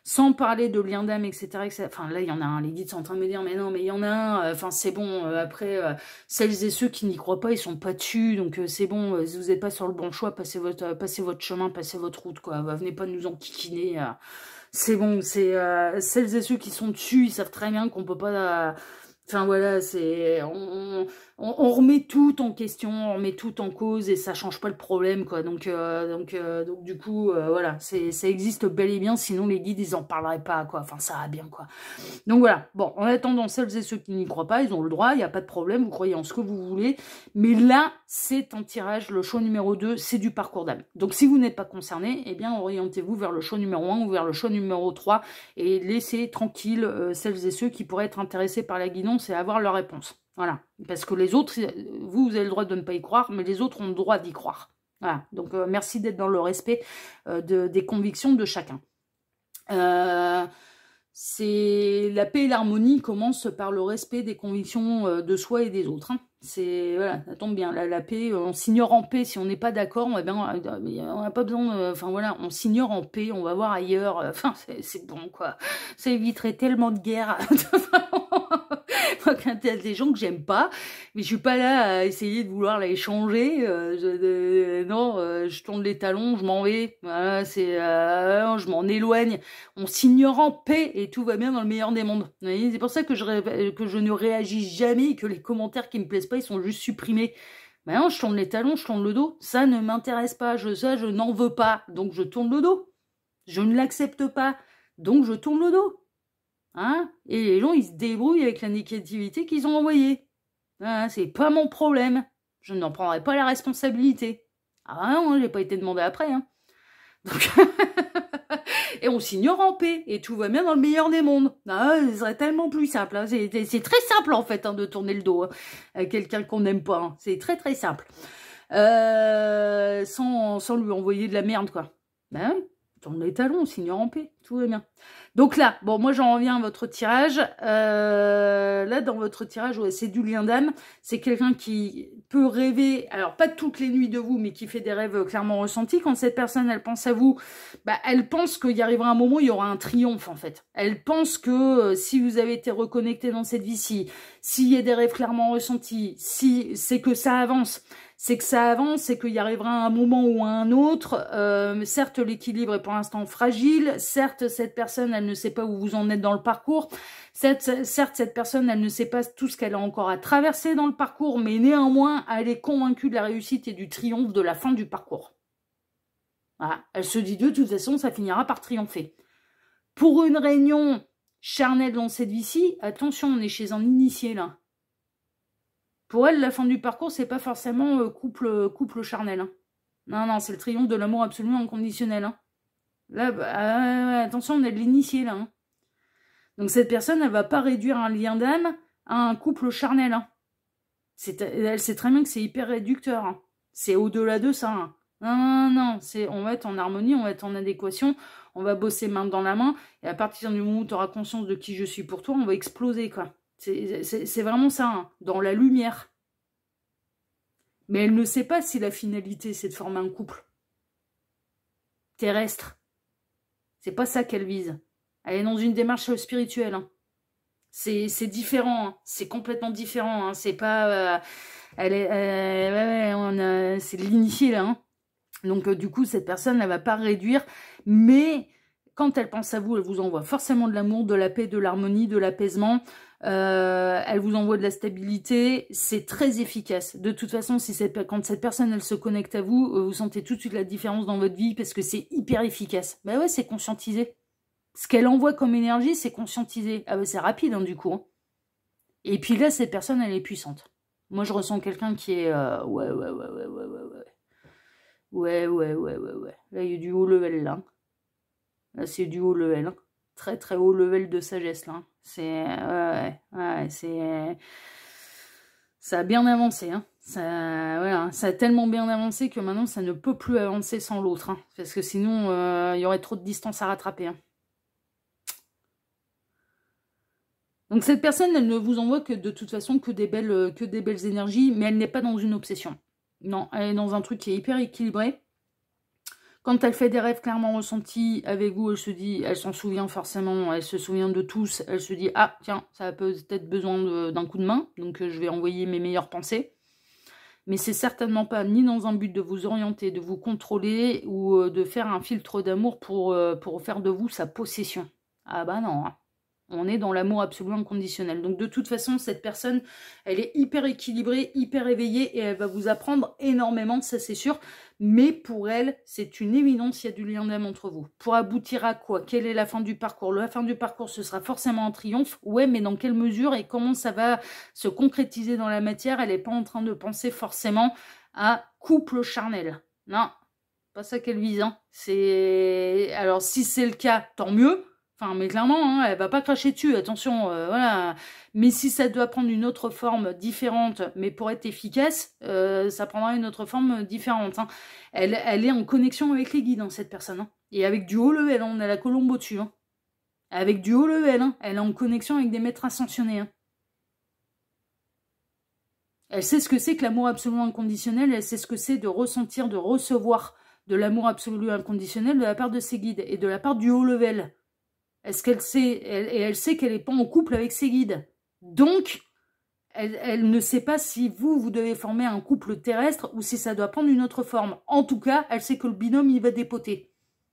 Sans parler de lien d'âme, etc., etc. Enfin, là, il y en a un. Les guides sont en train de me dire, mais non, mais il y en a un. Enfin, c'est bon. Après, celles et ceux qui n'y croient pas, ils sont pas dessus. Donc, c'est bon. Si vous n'êtes pas sur le bon choix, passez votre chemin, passez votre route, quoi. Venez pas nous enquiquiner. C'est bon. C'est celles et ceux qui sont dessus, ils savent très bien qu'on peut pas... Enfin voilà, c'est on remet tout en question, on remet tout en cause et ça change pas le problème quoi. Donc du coup voilà, ça existe bel et bien. Sinon les guides ils en parleraient pas quoi. Enfin ça va bien quoi. Donc voilà. Bon, en attendant celles et ceux qui n'y croient pas, ils ont le droit, il n'y a pas de problème. Vous croyez en ce que vous voulez. Mais là c'est un tirage. Le choix numéro 2, c'est du parcours d'âme. Donc si vous n'êtes pas concerné, eh bien orientez-vous vers le choix numéro 1 ou vers le choix numéro 3 et laissez tranquille celles et ceux qui pourraient être intéressés par la guidance et avoir leur réponse. Voilà. Parce que les autres, vous avez le droit de ne pas y croire, mais les autres ont le droit d'y croire. Voilà. Donc, merci d'être dans le respect des convictions de chacun. C'est la paix et l'harmonie commencent par le respect des convictions de soi et des autres. Hein. C'est voilà, ça tombe bien. La paix, on s'ignore en paix si on n'est pas d'accord. On n'a pas besoin. Enfin voilà, on s'ignore en paix. On va voir ailleurs. Enfin, c'est bon quoi. Ça éviterait tellement de guerres. Moi, quand il y a des gens que j'aime pas, mais je suis pas là à essayer de vouloir la échanger. Non, je tourne les talons, je m'en vais. Voilà, je m'en éloigne. On s'ignore en paix et tout va bien dans le meilleur des mondes. C'est pour ça que je ne réagis jamais et que les commentaires qui me plaisent pas, ils sont juste supprimés. Mais non, je tourne les talons, je tourne le dos. Ça ne m'intéresse pas. Je n'en veux pas. Donc je tourne le dos. Je ne l'accepte pas. Donc je tourne le dos. Hein, et les gens, ils se débrouillent avec la négativité qu'ils ont envoyée. Hein, c'est pas mon problème. Je n'en prendrai pas la responsabilité. Ah non, j'ai pas été demandé après. Hein. Donc, Et on s'ignore en paix, et tout va bien dans le meilleur des mondes. Ah, ce serait tellement plus simple. Hein. C'est très simple, en fait, hein, de tourner le dos à quelqu'un qu'on n'aime pas. Hein. C'est très, très simple. Sans lui envoyer de la merde, quoi. Ben oui, tourne les talons, on s'ignore en paix. Tout va bien. Donc là, bon, moi j'en reviens à votre tirage. Là, dans votre tirage, ouais, c'est du lien d'âme. C'est quelqu'un qui peut rêver, alors pas toutes les nuits de vous, mais qui fait des rêves clairement ressentis. Quand cette personne, elle pense à vous, bah, elle pense qu'il y arrivera un moment où il y aura un triomphe, en fait. Elle pense que si vous avez été reconnecté dans cette vie-ci, s'il y a des rêves clairement ressentis, si c'est que ça avance. C'est que ça avance, c'est qu'il y arrivera un moment ou un autre. Certes, l'équilibre est pour l'instant fragile. Certes, cette personne, elle ne sait pas où vous en êtes dans le parcours. Certes, cette personne, elle ne sait pas tout ce qu'elle a encore à traverser dans le parcours, mais néanmoins, elle est convaincue de la réussite et du triomphe de la fin du parcours. Voilà. Elle se dit de toute façon, ça finira par triompher. Pour une réunion charnelle dans cette vie-ci, attention, on est chez un initié là. Pour elle, la fin du parcours, c'est pas forcément couple charnel. Hein. Non, non, c'est le triomphe de l'amour absolument inconditionnel. Hein. Là, bah, attention, on est de l'initié, là. Hein. Donc cette personne, elle va pas réduire un lien d'âme à un couple charnel. Hein. Elle sait très bien que c'est hyper réducteur. Hein. C'est au-delà de ça. Hein. Non, non, non, on va être en harmonie, on va être en adéquation, on va bosser main dans la main, et à partir du moment où tu auras conscience de qui je suis pour toi, on va exploser, quoi. C'est vraiment ça, hein, dans la lumière. Mais elle ne sait pas si la finalité, c'est de former un couple terrestre. C'est pas ça qu'elle vise. Elle est dans une démarche spirituelle. Hein. C'est différent. Hein. C'est complètement différent. Hein. C'est pas... c'est de l'initié, là. Hein. Donc, du coup, cette personne, elle va pas réduire. Mais... quand elle pense à vous, elle vous envoie forcément de l'amour, de la paix, de l'harmonie, de l'apaisement. Elle vous envoie de la stabilité. C'est très efficace. De toute façon, quand cette personne, elle se connecte à vous, vous sentez tout de suite la différence dans votre vie parce que c'est hyper efficace. Ben ouais, c'est conscientisé. Ce qu'elle envoie comme énergie, c'est conscientisé. Ah ben c'est rapide, hein, du coup. Hein. Et puis là, cette personne, elle est puissante. Moi, je ressens quelqu'un qui est... ouais. Là, il y a du haut level, là. Là, c'est du haut level. Hein. Très, très haut level de sagesse, là. C'est... c'est... Ça a bien avancé, hein. Ça a tellement bien avancé que maintenant, ça ne peut plus avancer sans l'autre. Hein. Parce que sinon, il y aurait trop de distance à rattraper. Hein. Donc, cette personne, elle ne vous envoie que, de toute façon, que des belles énergies, mais elle n'est pas dans une obsession. Non, elle est dans un truc qui est hyper équilibré. Quand elle fait des rêves clairement ressentis avec vous, elle se dit, elle s'en souvient forcément, elle se souvient de tous, elle se dit, ah tiens, ça a peut-être besoin d'un coup de main, donc je vais envoyer mes meilleures pensées. Mais c'est certainement pas ni dans un but de vous orienter, de vous contrôler ou de faire un filtre d'amour pour faire de vous sa possession. Ah bah non, hein. On est dans l'amour absolument inconditionnel. Donc de toute façon, cette personne, elle est hyper équilibrée, hyper éveillée et elle va vous apprendre énormément, ça c'est sûr. Mais pour elle, c'est une évidence, il y a du lien d'âme entre vous. Pour aboutir à quoi? Quelle est la fin du parcours? La fin du parcours, ce sera forcément un triomphe. Ouais, mais dans quelle mesure et comment ça va se concrétiser dans la matière? Elle n'est pas en train de penser forcément à couple charnel. Non, pas ça qu'elle vise. Hein. Alors si c'est le cas, tant mieux. Enfin, mais clairement, hein, elle va pas cracher dessus, attention, voilà. Mais si ça doit prendre une autre forme différente, mais pour être efficace, ça prendra une autre forme différente. Hein. Elle est en connexion avec les guides, hein, cette personne. Hein. Et avec du haut level, hein, on a la colombe au-dessus. Hein. Avec du haut level, hein, elle est en connexion avec des maîtres ascensionnés. Hein. Elle sait ce que c'est que l'amour absolument inconditionnel, elle sait ce que c'est de ressentir, de recevoir de l'amour absolu inconditionnel de la part de ses guides et de la part du haut level. Est-ce qu'elle sait, elle sait qu'elle n'est pas en couple avec ses guides. Donc, elle ne sait pas si vous devez former un couple terrestre ou si ça doit prendre une autre forme. En tout cas, elle sait que le binôme, il va dépoter.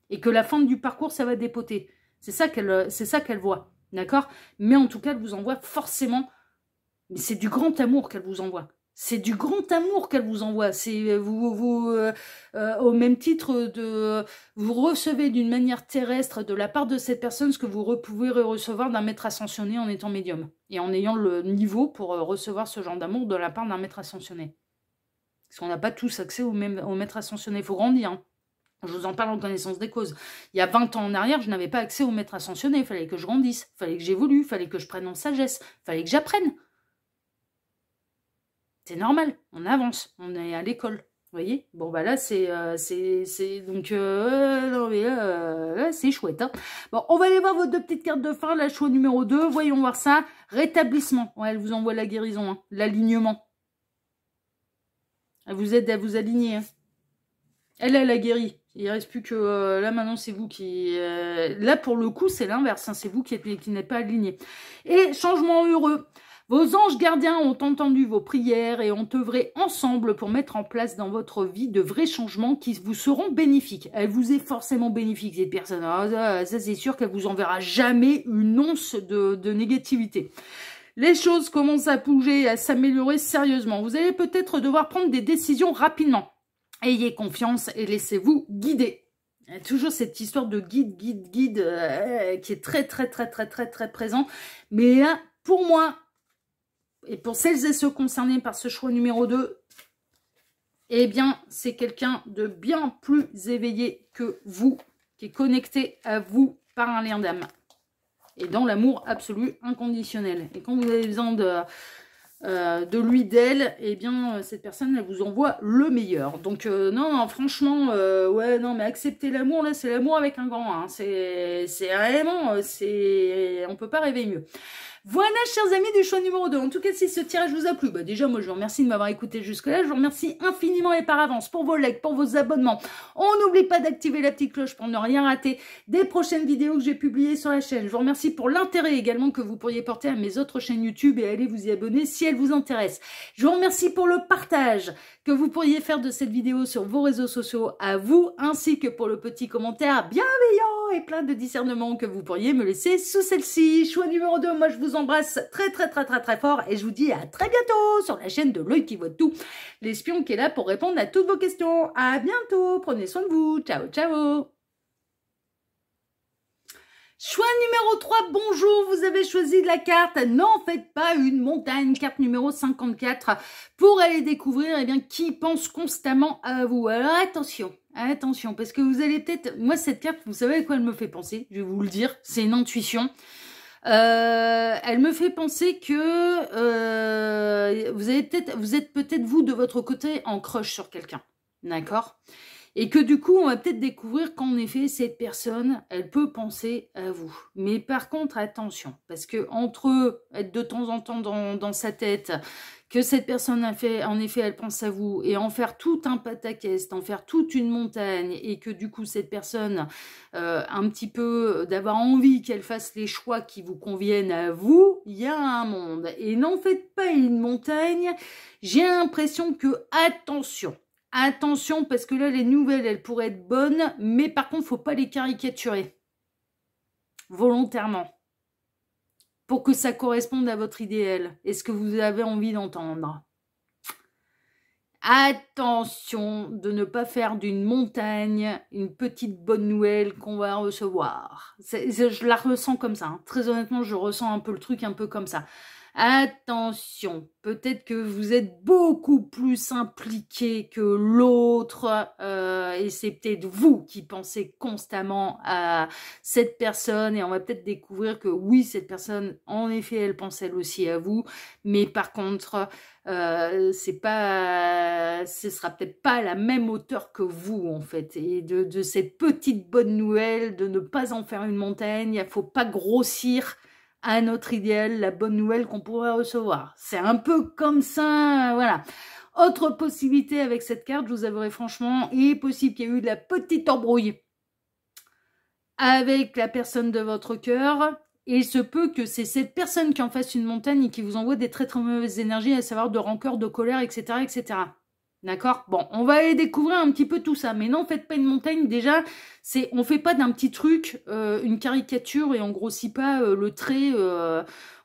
Et que la fin du parcours, ça va dépoter. C'est ça qu'elle voit. D'accord? Mais en tout cas, elle vous envoie forcément... Mais c'est du grand amour qu'elle vous envoie. C'est du grand amour qu'elle vous envoie. C'est au même titre de vous recevez d'une manière terrestre de la part de cette personne ce que vous pouvez recevoir d'un maître ascensionné en étant médium et en ayant le niveau pour recevoir ce genre d'amour de la part d'un maître ascensionné. Parce qu'on n'a pas tous accès au maître ascensionné. Il faut grandir. Hein. Je vous en parle en connaissance des causes. Il y a 20 ans en arrière, je n'avais pas accès au maître ascensionné. Il fallait que je grandisse, il fallait que j'évolue, il fallait que je prenne en sagesse, il fallait que j'apprenne. C'est normal, on avance, on est à l'école. Vous voyez? Bon, bah là, donc, non, mais là, c'est chouette. Hein. Bon, on va aller voir vos 2 petites cartes de fin. Là, choix numéro 2. Voyons voir ça. Rétablissement. Ouais, elle vous envoie la guérison, hein. L'alignement. Elle vous aide à vous aligner. Hein. Elle a guéri. Il ne reste plus que... là, maintenant, c'est vous qui... là, pour le coup, c'est l'inverse. Hein. C'est vous qui n'êtes pas aligné. Et changement heureux. Vos anges gardiens ont entendu vos prières et ont œuvré ensemble pour mettre en place dans votre vie de vrais changements qui vous seront bénéfiques. Elle vous est forcément bénéfique, cette personne. Ça c'est sûr qu'elle vous enverra jamais une once de négativité. Les choses commencent à bouger, à s'améliorer sérieusement. Vous allez peut-être devoir prendre des décisions rapidement. Ayez confiance et laissez-vous guider. Il y a toujours cette histoire de guide qui est très présent. Mais là, pour moi... Et pour celles et ceux concernés par ce choix numéro 2, eh bien, c'est quelqu'un de bien plus éveillé que vous, qui est connecté à vous par un lien d'âme. Et dans l'amour absolu inconditionnel. Et quand vous avez besoin de lui, d'elle, eh bien, cette personne, elle vous envoie le meilleur. Donc, non, franchement, ouais, non, mais accepter l'amour, là, c'est l'amour avec un grand 1. C'est vraiment, on peut pas rêver mieux. Voilà, chers amis du choix numéro 2. En tout cas, si ce tirage vous a plu, bah déjà, moi, je vous remercie de m'avoir écouté jusque-là. Je vous remercie infiniment et par avance pour vos likes, pour vos abonnements. On n'oublie pas d'activer la petite cloche pour ne rien rater des prochaines vidéos que j'ai publiées sur la chaîne. Je vous remercie pour l'intérêt également que vous pourriez porter à mes autres chaînes YouTube et allez vous y abonner si elles vous intéressent. Je vous remercie pour le partage que vous pourriez faire de cette vidéo sur vos réseaux sociaux à vous, ainsi que pour le petit commentaire bienveillant et plein de discernement que vous pourriez me laisser sous celle-ci. Choix numéro 2, moi je vous embrasse très fort et je vous dis à très bientôt sur la chaîne de l'œil qui voit tout, l'espion qui est là pour répondre à toutes vos questions. À bientôt, prenez soin de vous, ciao ciao. Choix numéro 3, bonjour, vous avez choisi la carte, n'en faites pas une montagne, carte numéro 54, pour aller découvrir qui pense constamment à vous. Alors attention, parce que vous allez peut-être... Moi, cette carte, vous savez à quoi elle me fait penser? Je vais vous le dire, c'est une intuition. Elle me fait penser que vous êtes peut-être vous, de votre côté, en crush sur quelqu'un. D'accord ? Et que du coup, on va peut-être découvrir qu'en effet, cette personne, elle peut penser à vous. Mais par contre, attention, parce que entre être de temps en temps dans sa tête, que cette personne a fait, en effet, elle pense à vous, et en faire tout un pataquès, en faire toute une montagne, et que du coup, cette personne, un petit peu, d'avoir envie qu'elle fasse les choix qui vous conviennent à vous, il y a un monde. Et n'en faites pas une montagne, j'ai l'impression que, attention, parce que là, les nouvelles, elles pourraient être bonnes, mais par contre, faut pas les caricaturer. Volontairement. Pour que ça corresponde à votre idéal. Et ce que vous avez envie d'entendre. Attention de ne pas faire d'une montagne une petite bonne nouvelle qu'on va recevoir. Je la ressens comme ça. Hein. Très honnêtement, je ressens un peu le truc un peu comme ça. Attention, peut-être que vous êtes beaucoup plus impliqué que l'autre et c'est peut-être vous qui pensez constamment à cette personne et on va peut-être découvrir que oui, cette personne, en effet, elle pense elle aussi à vous, mais par contre, ce sera peut-être pas à la même hauteur que vous en fait. Et de cette petite bonne nouvelle, de ne pas en faire une montagne, il ne faut pas grossir à notre idéal, la bonne nouvelle qu'on pourrait recevoir. C'est un peu comme ça, voilà. Autre possibilité avec cette carte, je vous avouerai franchement, il est possible qu'il y ait eu de la petite embrouille avec la personne de votre cœur, et il se peut que c'est cette personne qui en fasse une montagne et qui vous envoie des très mauvaises énergies, à savoir de rancœur, de colère, etc., etc. D'accord? Bon, on va aller découvrir un petit peu tout ça, mais non, faites pas une montagne, déjà, on fait pas d'un petit truc, une caricature, et on grossit pas le trait,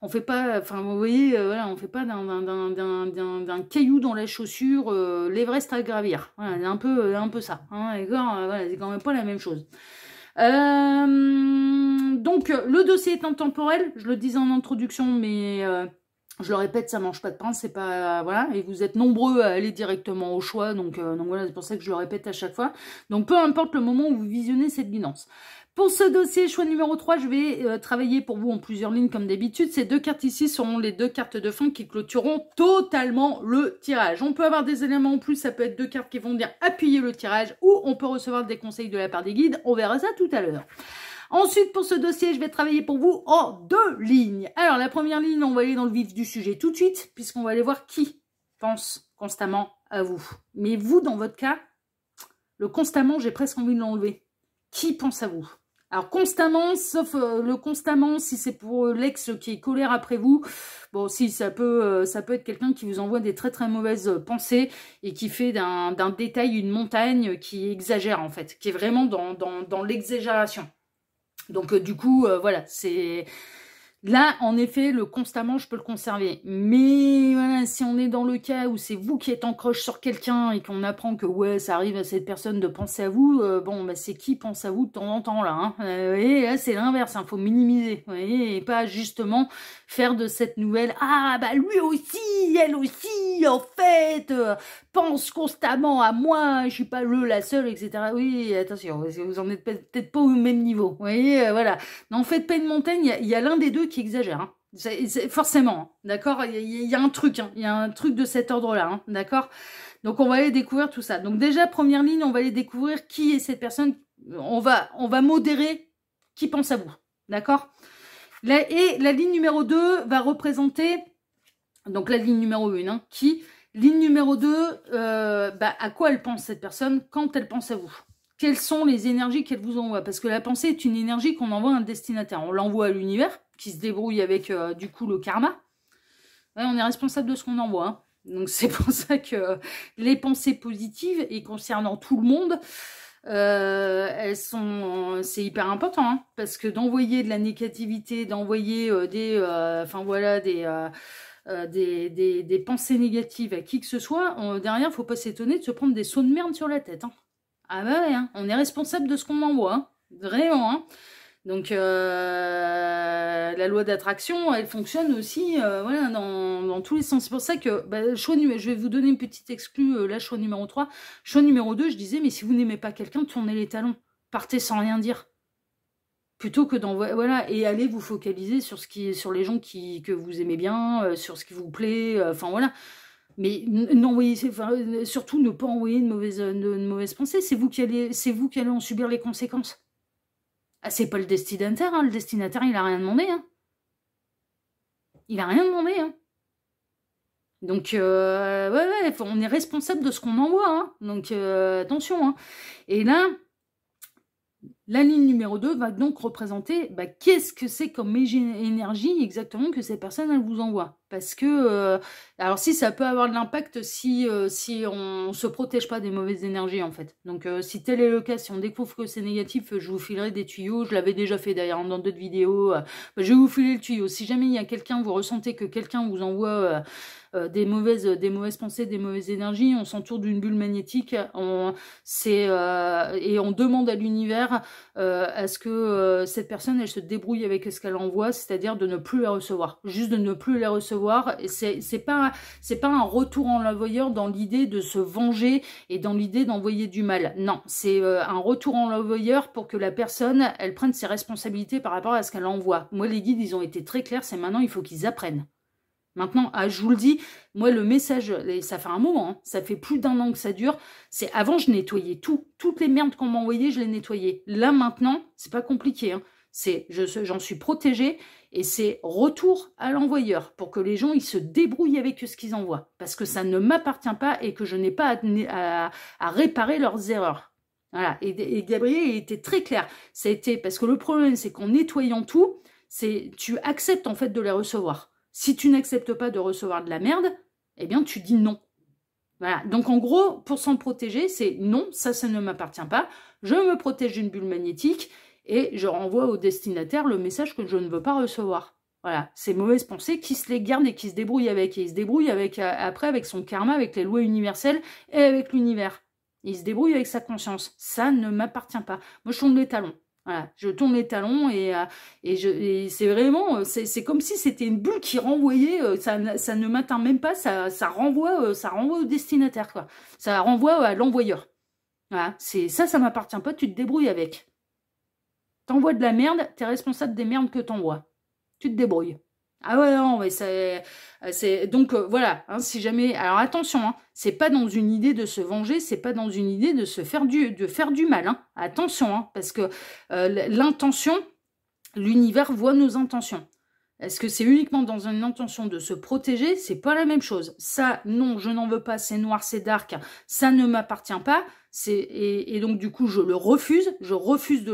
on fait pas, enfin, vous voyez, voilà, on fait pas d'un caillou dans la chaussure, l'Everest à gravir, voilà, c'est un peu ça, hein, d'accord? Voilà, c'est quand même pas la même chose. Donc, le dossier est intemporel, je le disais en introduction, mais... Je le répète, ça mange pas de pain, c'est pas... voilà, et vous êtes nombreux à aller directement au choix, donc voilà, c'est pour ça que je le répète à chaque fois. Donc peu importe le moment où vous visionnez cette guidance. Pour ce dossier, choix numéro 3, je vais travailler pour vous en plusieurs lignes comme d'habitude. Ces 2 cartes ici seront les 2 cartes de fin qui clôtureront totalement le tirage. On peut avoir des éléments en plus, ça peut être 2 cartes qui vont dire appuyer le tirage, ou on peut recevoir des conseils de la part des guides, on verra ça tout à l'heure. Ensuite, pour ce dossier, je vais travailler pour vous en 2 lignes. Alors, la première ligne, on va aller dans le vif du sujet tout de suite, puisqu'on va aller voir qui pense constamment à vous. Mais vous, dans votre cas, le constamment, j'ai presque envie de l'enlever. Qui pense à vous? Alors, constamment, sauf le constamment, si c'est pour l'ex qui est colère après vous, bon, si, ça peut être quelqu'un qui vous envoie des très très mauvaises pensées et qui fait d'un détail une montagne qui exagère, en fait, qui est vraiment dans l'exagération. Donc du coup, voilà, c'est... Là, en effet, le constamment, je peux le conserver. Mais voilà, si on est dans le cas où c'est vous qui êtes en croche sur quelqu'un et qu'on apprend que ouais, ça arrive à cette personne de penser à vous, bon, bah, c'est qui pense à vous de temps en temps là. Hein. Et là, c'est l'inverse, hein, faut minimiser. Vous voyez, et pas justement faire de cette nouvelle, ah bah lui aussi, elle aussi, en fait, pense constamment à moi, je suis pas la seule, etc. Oui, attention, vous en êtes peut-être pas au même niveau. Vous voyez, voilà. N'en faites pas une montagne, il y a l'un des deux qui exagère. Hein. Forcément, hein, d'accord, il y a un truc, hein, il y a un truc de cet ordre-là, hein, d'accord. Donc on va aller découvrir tout ça. Donc déjà, première ligne, on va aller découvrir qui est cette personne. On va modérer qui pense à vous, d'accord. Et la ligne numéro 2 va représenter, donc la ligne numéro 1, hein, qui... Ligne numéro 2, à quoi elle pense cette personne quand elle pense à vous? Quelles sont les énergies qu'elle vous envoie? Parce que la pensée est une énergie qu'on envoie à un destinataire. On l'envoie à l'univers, qui se débrouille avec, du coup, le karma. Ouais, on est responsable de ce qu'on envoie. Hein. Donc, c'est pour ça que les pensées positives, et concernant tout le monde, c'est hyper important. Hein, parce que d'envoyer de la négativité, d'envoyer des pensées négatives à qui que ce soit, derrière, faut pas s'étonner de se prendre des sauts de merde sur la tête. Hein. Ah bah ouais, hein, on est responsable de ce qu'on envoie, hein, vraiment. Hein. Donc, la loi d'attraction, elle fonctionne aussi voilà, dans tous les sens. C'est pour ça que, je vais vous donner une petite exclue, là, choix numéro 3. Choix numéro 2, je disais, mais si vous n'aimez pas quelqu'un, tournez les talons. Partez sans rien dire. Plutôt que d'envoyer, voilà, et allez vous focaliser sur les gens que vous aimez bien, sur ce qui vous plaît, enfin voilà. Mais n'envoyez, surtout ne pas envoyer de mauvaises pensées. C'est vous qui allez en subir les conséquences. Ah, c'est pas le destinataire, hein. Le destinataire, il a rien demandé, hein. Il a rien demandé, hein. Donc, ouais, on est responsable de ce qu'on envoie, hein. Donc, attention, hein. Et là, la ligne numéro 2 va donc représenter qu'est-ce que c'est comme énergie exactement que ces personnes elles vous envoient. Parce que, alors si ça peut avoir de l'impact si on ne se protège pas des mauvaises énergies en fait. Donc si tel est le cas, si on découvre que c'est négatif, je vous filerai des tuyaux. Je l'avais déjà fait d'ailleurs dans d'autres vidéos. Je vais vous filer le tuyau. Si jamais il y a quelqu'un, vous ressentez que quelqu'un vous envoie... des mauvaises pensées, des mauvaises énergies, on s'entoure d'une bulle magnétique, et on demande à l'univers à ce que cette personne elle se débrouille avec ce qu'elle envoie, c'est-à-dire de ne plus les recevoir, juste de ne plus les recevoir. Et c'est pas un retour en l'envoyeur dans l'idée de se venger et dans l'idée d'envoyer du mal. Non, c'est un retour en l'envoyeur pour que la personne elle prenne ses responsabilités par rapport à ce qu'elle envoie. Moi les guides ils ont été très clairs, c'est maintenant il faut qu'ils apprennent. Maintenant, je vous le dis, moi, le message, ça fait un moment, hein, ça fait plus d'1 an que ça dure. C'est avant, je nettoyais tout. Toutes les merdes qu'on m'envoyait, je les nettoyais. Là, maintenant, c'est pas compliqué. Hein. J'en suis protégée et c'est retour à l'envoyeur pour que les gens, ils se débrouillent avec ce qu'ils envoient. Parce que ça ne m'appartient pas et que je n'ai pas à réparer leurs erreurs. Voilà. Et Gabriel était très clair. Ça a été, parce que le problème, c'est qu'en nettoyant tout, tu acceptes en fait de les recevoir. Si tu n'acceptes pas de recevoir de la merde, eh bien, tu dis non. Voilà. Donc, en gros, pour s'en protéger, c'est non, ça ne m'appartient pas. Je me protège d'une bulle magnétique et je renvoie au destinataire le message que je ne veux pas recevoir. Voilà. Ces mauvaises pensées, qui se les garde et qui se débrouille avec. Et il se débrouille après avec son karma, avec les lois universelles et avec l'univers. Il se débrouille avec sa conscience. Ça ne m'appartient pas. Moi, je tourne les talons. Voilà, je tourne les talons et c'est vraiment, c'est comme si c'était une bulle qui renvoyait, ça ne m'atteint même pas, ça renvoie au destinataire, quoi. Ça renvoie à l'envoyeur. Voilà, ça m'appartient pas, tu te débrouilles avec. T'envoies de la merde, t'es responsable des merdes que t'envoies. Tu te débrouilles. Ah ouais, non, mais donc voilà, hein, si jamais... Alors attention, hein, c'est pas dans une idée de se venger, c'est pas dans une idée de faire du mal. Hein. Attention, hein, parce que l'intention, l'univers voit nos intentions. Est-ce que c'est uniquement dans une intention de se protéger? C'est pas la même chose. Ça, non, je n'en veux pas, c'est noir, c'est dark, ça ne m'appartient pas. Et donc du coup, je refuse de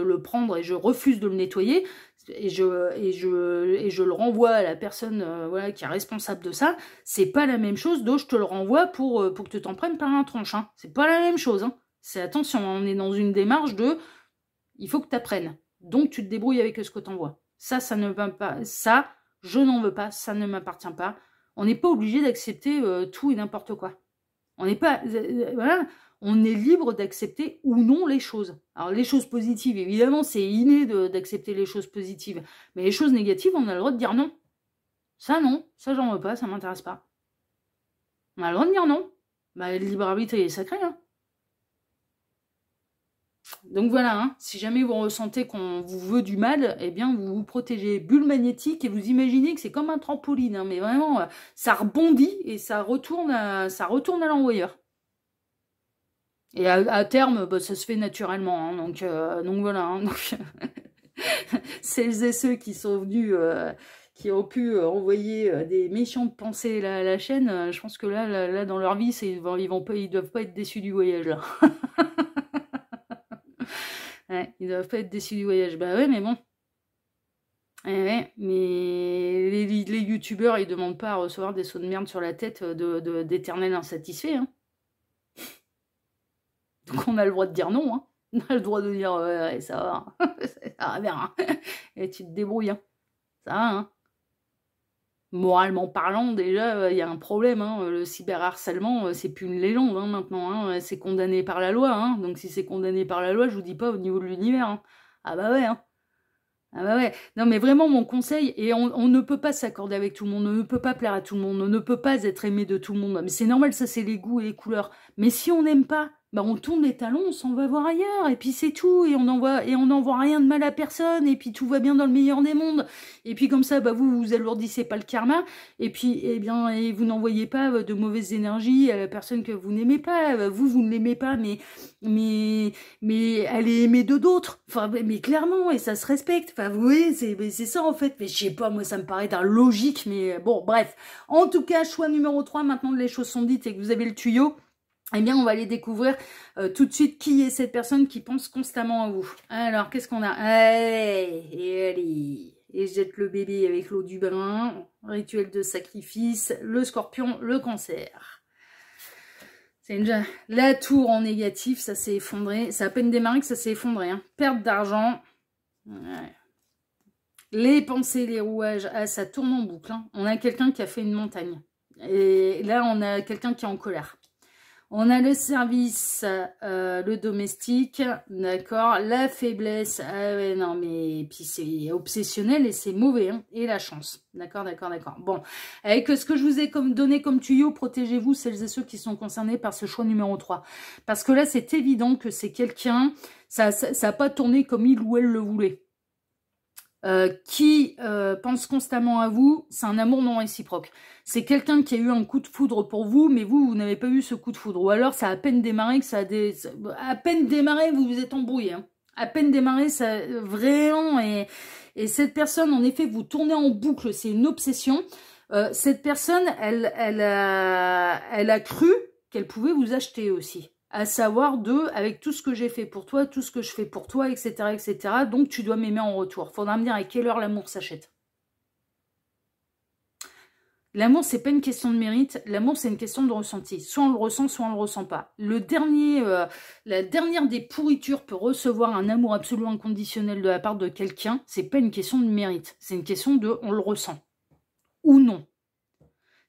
le prendre et je refuse de le nettoyer. Et je le renvoie à la personne voilà, qui est responsable de ça. C'est pas la même chose, donc je te le renvoie pour que tu t'en prennes par un tronche. Hein. C'est pas la même chose. Hein. C'est attention, on est dans une démarche de il faut que tu apprennes. Donc tu te débrouilles avec ce que tu envoies. Ça ne va pas. Ça, je n'en veux pas, ça ne m'appartient pas. On n'est pas obligé d'accepter tout et n'importe quoi. On n'est pas. Voilà. On est libre d'accepter ou non les choses. Alors les choses positives, évidemment, c'est inné d'accepter les choses positives. Mais les choses négatives, on a le droit de dire non. Ça non, ça j'en veux pas, ça m'intéresse pas. On a le droit de dire non. Bah, le libre arbitre est sacré, hein. Donc voilà, hein, si jamais vous ressentez qu'on vous veut du mal, eh bien vous vous protégez. Bulle magnétique et vous imaginez que c'est comme un trampoline, hein, mais vraiment, ça rebondit et ça retourne à l'envoyeur. Et à terme, bah, ça se fait naturellement. Hein, donc voilà. Hein, donc, celles et ceux qui sont venus, qui ont pu envoyer des méchantes pensées à la chaîne, je pense que là dans leur vie, ils doivent pas être déçus du voyage. Là. Ouais, ils doivent pas être déçus du voyage. Bah ouais, mais bon. Ouais, mais les youtubeurs, ils demandent pas à recevoir des sauts de merde sur la tête d'éternels insatisfaits. Hein. Donc on a le droit de dire non. Hein. On a le droit de dire ouais, ça va. Ça va bien. Hein. Et tu te débrouilles. Hein. Ça va. Hein. Moralement parlant, déjà, il y a un problème. Hein. Le cyberharcèlement, c'est plus une légende hein, maintenant. Hein. C'est condamné par la loi. Hein. Donc si c'est condamné par la loi, je vous dis pas au niveau de l'univers. Hein. Ah bah ouais. Hein. Ah bah ouais. Non mais vraiment mon conseil, et on ne peut pas s'accorder avec tout le monde, on ne peut pas plaire à tout le monde, on ne peut pas être aimé de tout le monde. Mais c'est normal, ça c'est les goûts et les couleurs. Mais si on n'aime pas, bah on tourne les talons, on s'en va voir ailleurs, et puis c'est tout, et on n'envoie rien de mal à personne, et puis tout va bien dans le meilleur des mondes. Et puis comme ça, bah vous alourdissez pas le karma, et puis eh bien et vous n'envoyez pas de mauvaises énergies à la personne que vous n'aimez pas. Vous ne l'aimez pas, mais elle est aimée de d'autres. Enfin, mais clairement, et ça se respecte. Enfin, vous voyez, c'est ça en fait. Mais je sais pas, moi ça me paraît d'un logique, mais bon, bref. En tout cas, choix numéro 3, maintenant que les choses sont dites et que vous avez le tuyau, eh bien, on va aller découvrir tout de suite qui est cette personne qui pense constamment à vous. Alors, qu'est-ce qu'on a? Allez, et jette le bébé avec l'eau du bain, rituel de sacrifice, le scorpion, le cancer. C'est déjà la tour en négatif, ça s'est effondré. Ça a à peine démarré que ça s'est effondré. Hein. Perte d'argent. Ouais. Les pensées, les rouages, ça tourne en boucle. Hein. On a quelqu'un qui a fait une montagne. Et là, on a quelqu'un qui est en colère. On a le service, le domestique, d'accord, la faiblesse, ah ouais, non, mais puis c'est obsessionnel et c'est mauvais, hein, et la chance, d'accord. Bon, avec ce que je vous ai donné comme tuyau, protégez-vous celles et ceux qui sont concernés par ce choix numéro 3. Parce que là, c'est évident que c'est quelqu'un, ça n'a pas tourné comme il ou elle le voulait. Qui pense constamment à vous, c'est un amour non réciproque. C'est quelqu'un qui a eu un coup de foudre pour vous, mais vous n'avez pas eu ce coup de foudre. Ou alors, ça a à peine démarré, à peine démarré, vous vous êtes embrouillé. Hein. À peine démarré, ça vraiment. Et cette personne, en effet, vous tournez en boucle, c'est une obsession. Cette personne, elle a cru qu'elle pouvait vous acheter aussi. À savoir avec tout ce que j'ai fait pour toi, tout ce que je fais pour toi, etc., etc. Donc, tu dois m'aimer en retour. Faudra me dire à quelle heure l'amour s'achète. L'amour, c'est pas une question de mérite. L'amour, c'est une question de ressenti. Soit on le ressent, soit on le ressent pas. La dernière des pourritures peut recevoir un amour absolument inconditionnel de la part de quelqu'un. C'est pas une question de mérite. C'est une question de on le ressent. Ou non.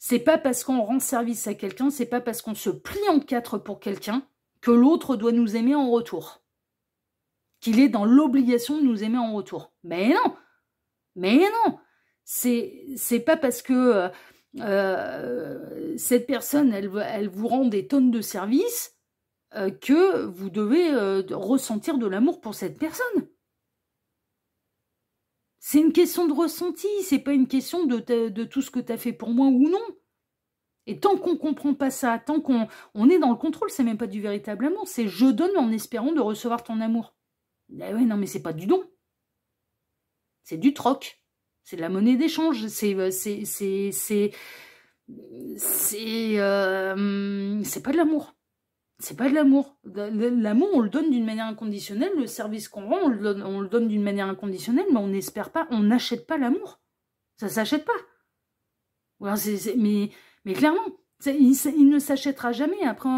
C'est pas parce qu'on rend service à quelqu'un, c'est pas parce qu'on se plie en quatre pour quelqu'un que l'autre doit nous aimer en retour. qu'il est dans l'obligation de nous aimer en retour. Mais non. Mais non. C'est pas parce que cette personne, elle vous rend des tonnes de services que vous devez ressentir de l'amour pour cette personne. C'est une question de ressenti, c'est pas une question de tout ce que tu as fait pour moi ou non. Et tant qu'on comprend pas ça, tant qu'on est dans le contrôle, c'est même pas du véritable amour, c'est je donne en espérant de recevoir ton amour. Eh ouais, non mais c'est pas du don. C'est du troc. C'est de la monnaie d'échange. C'est pas de l'amour. C'est pas de l'amour. L'amour, on le donne d'une manière inconditionnelle. Le service qu'on rend, on le donne d'une manière inconditionnelle, mais on n'espère pas, on n'achète pas l'amour. Ça s'achète pas. Alors, mais clairement, il ne s'achètera jamais. Après,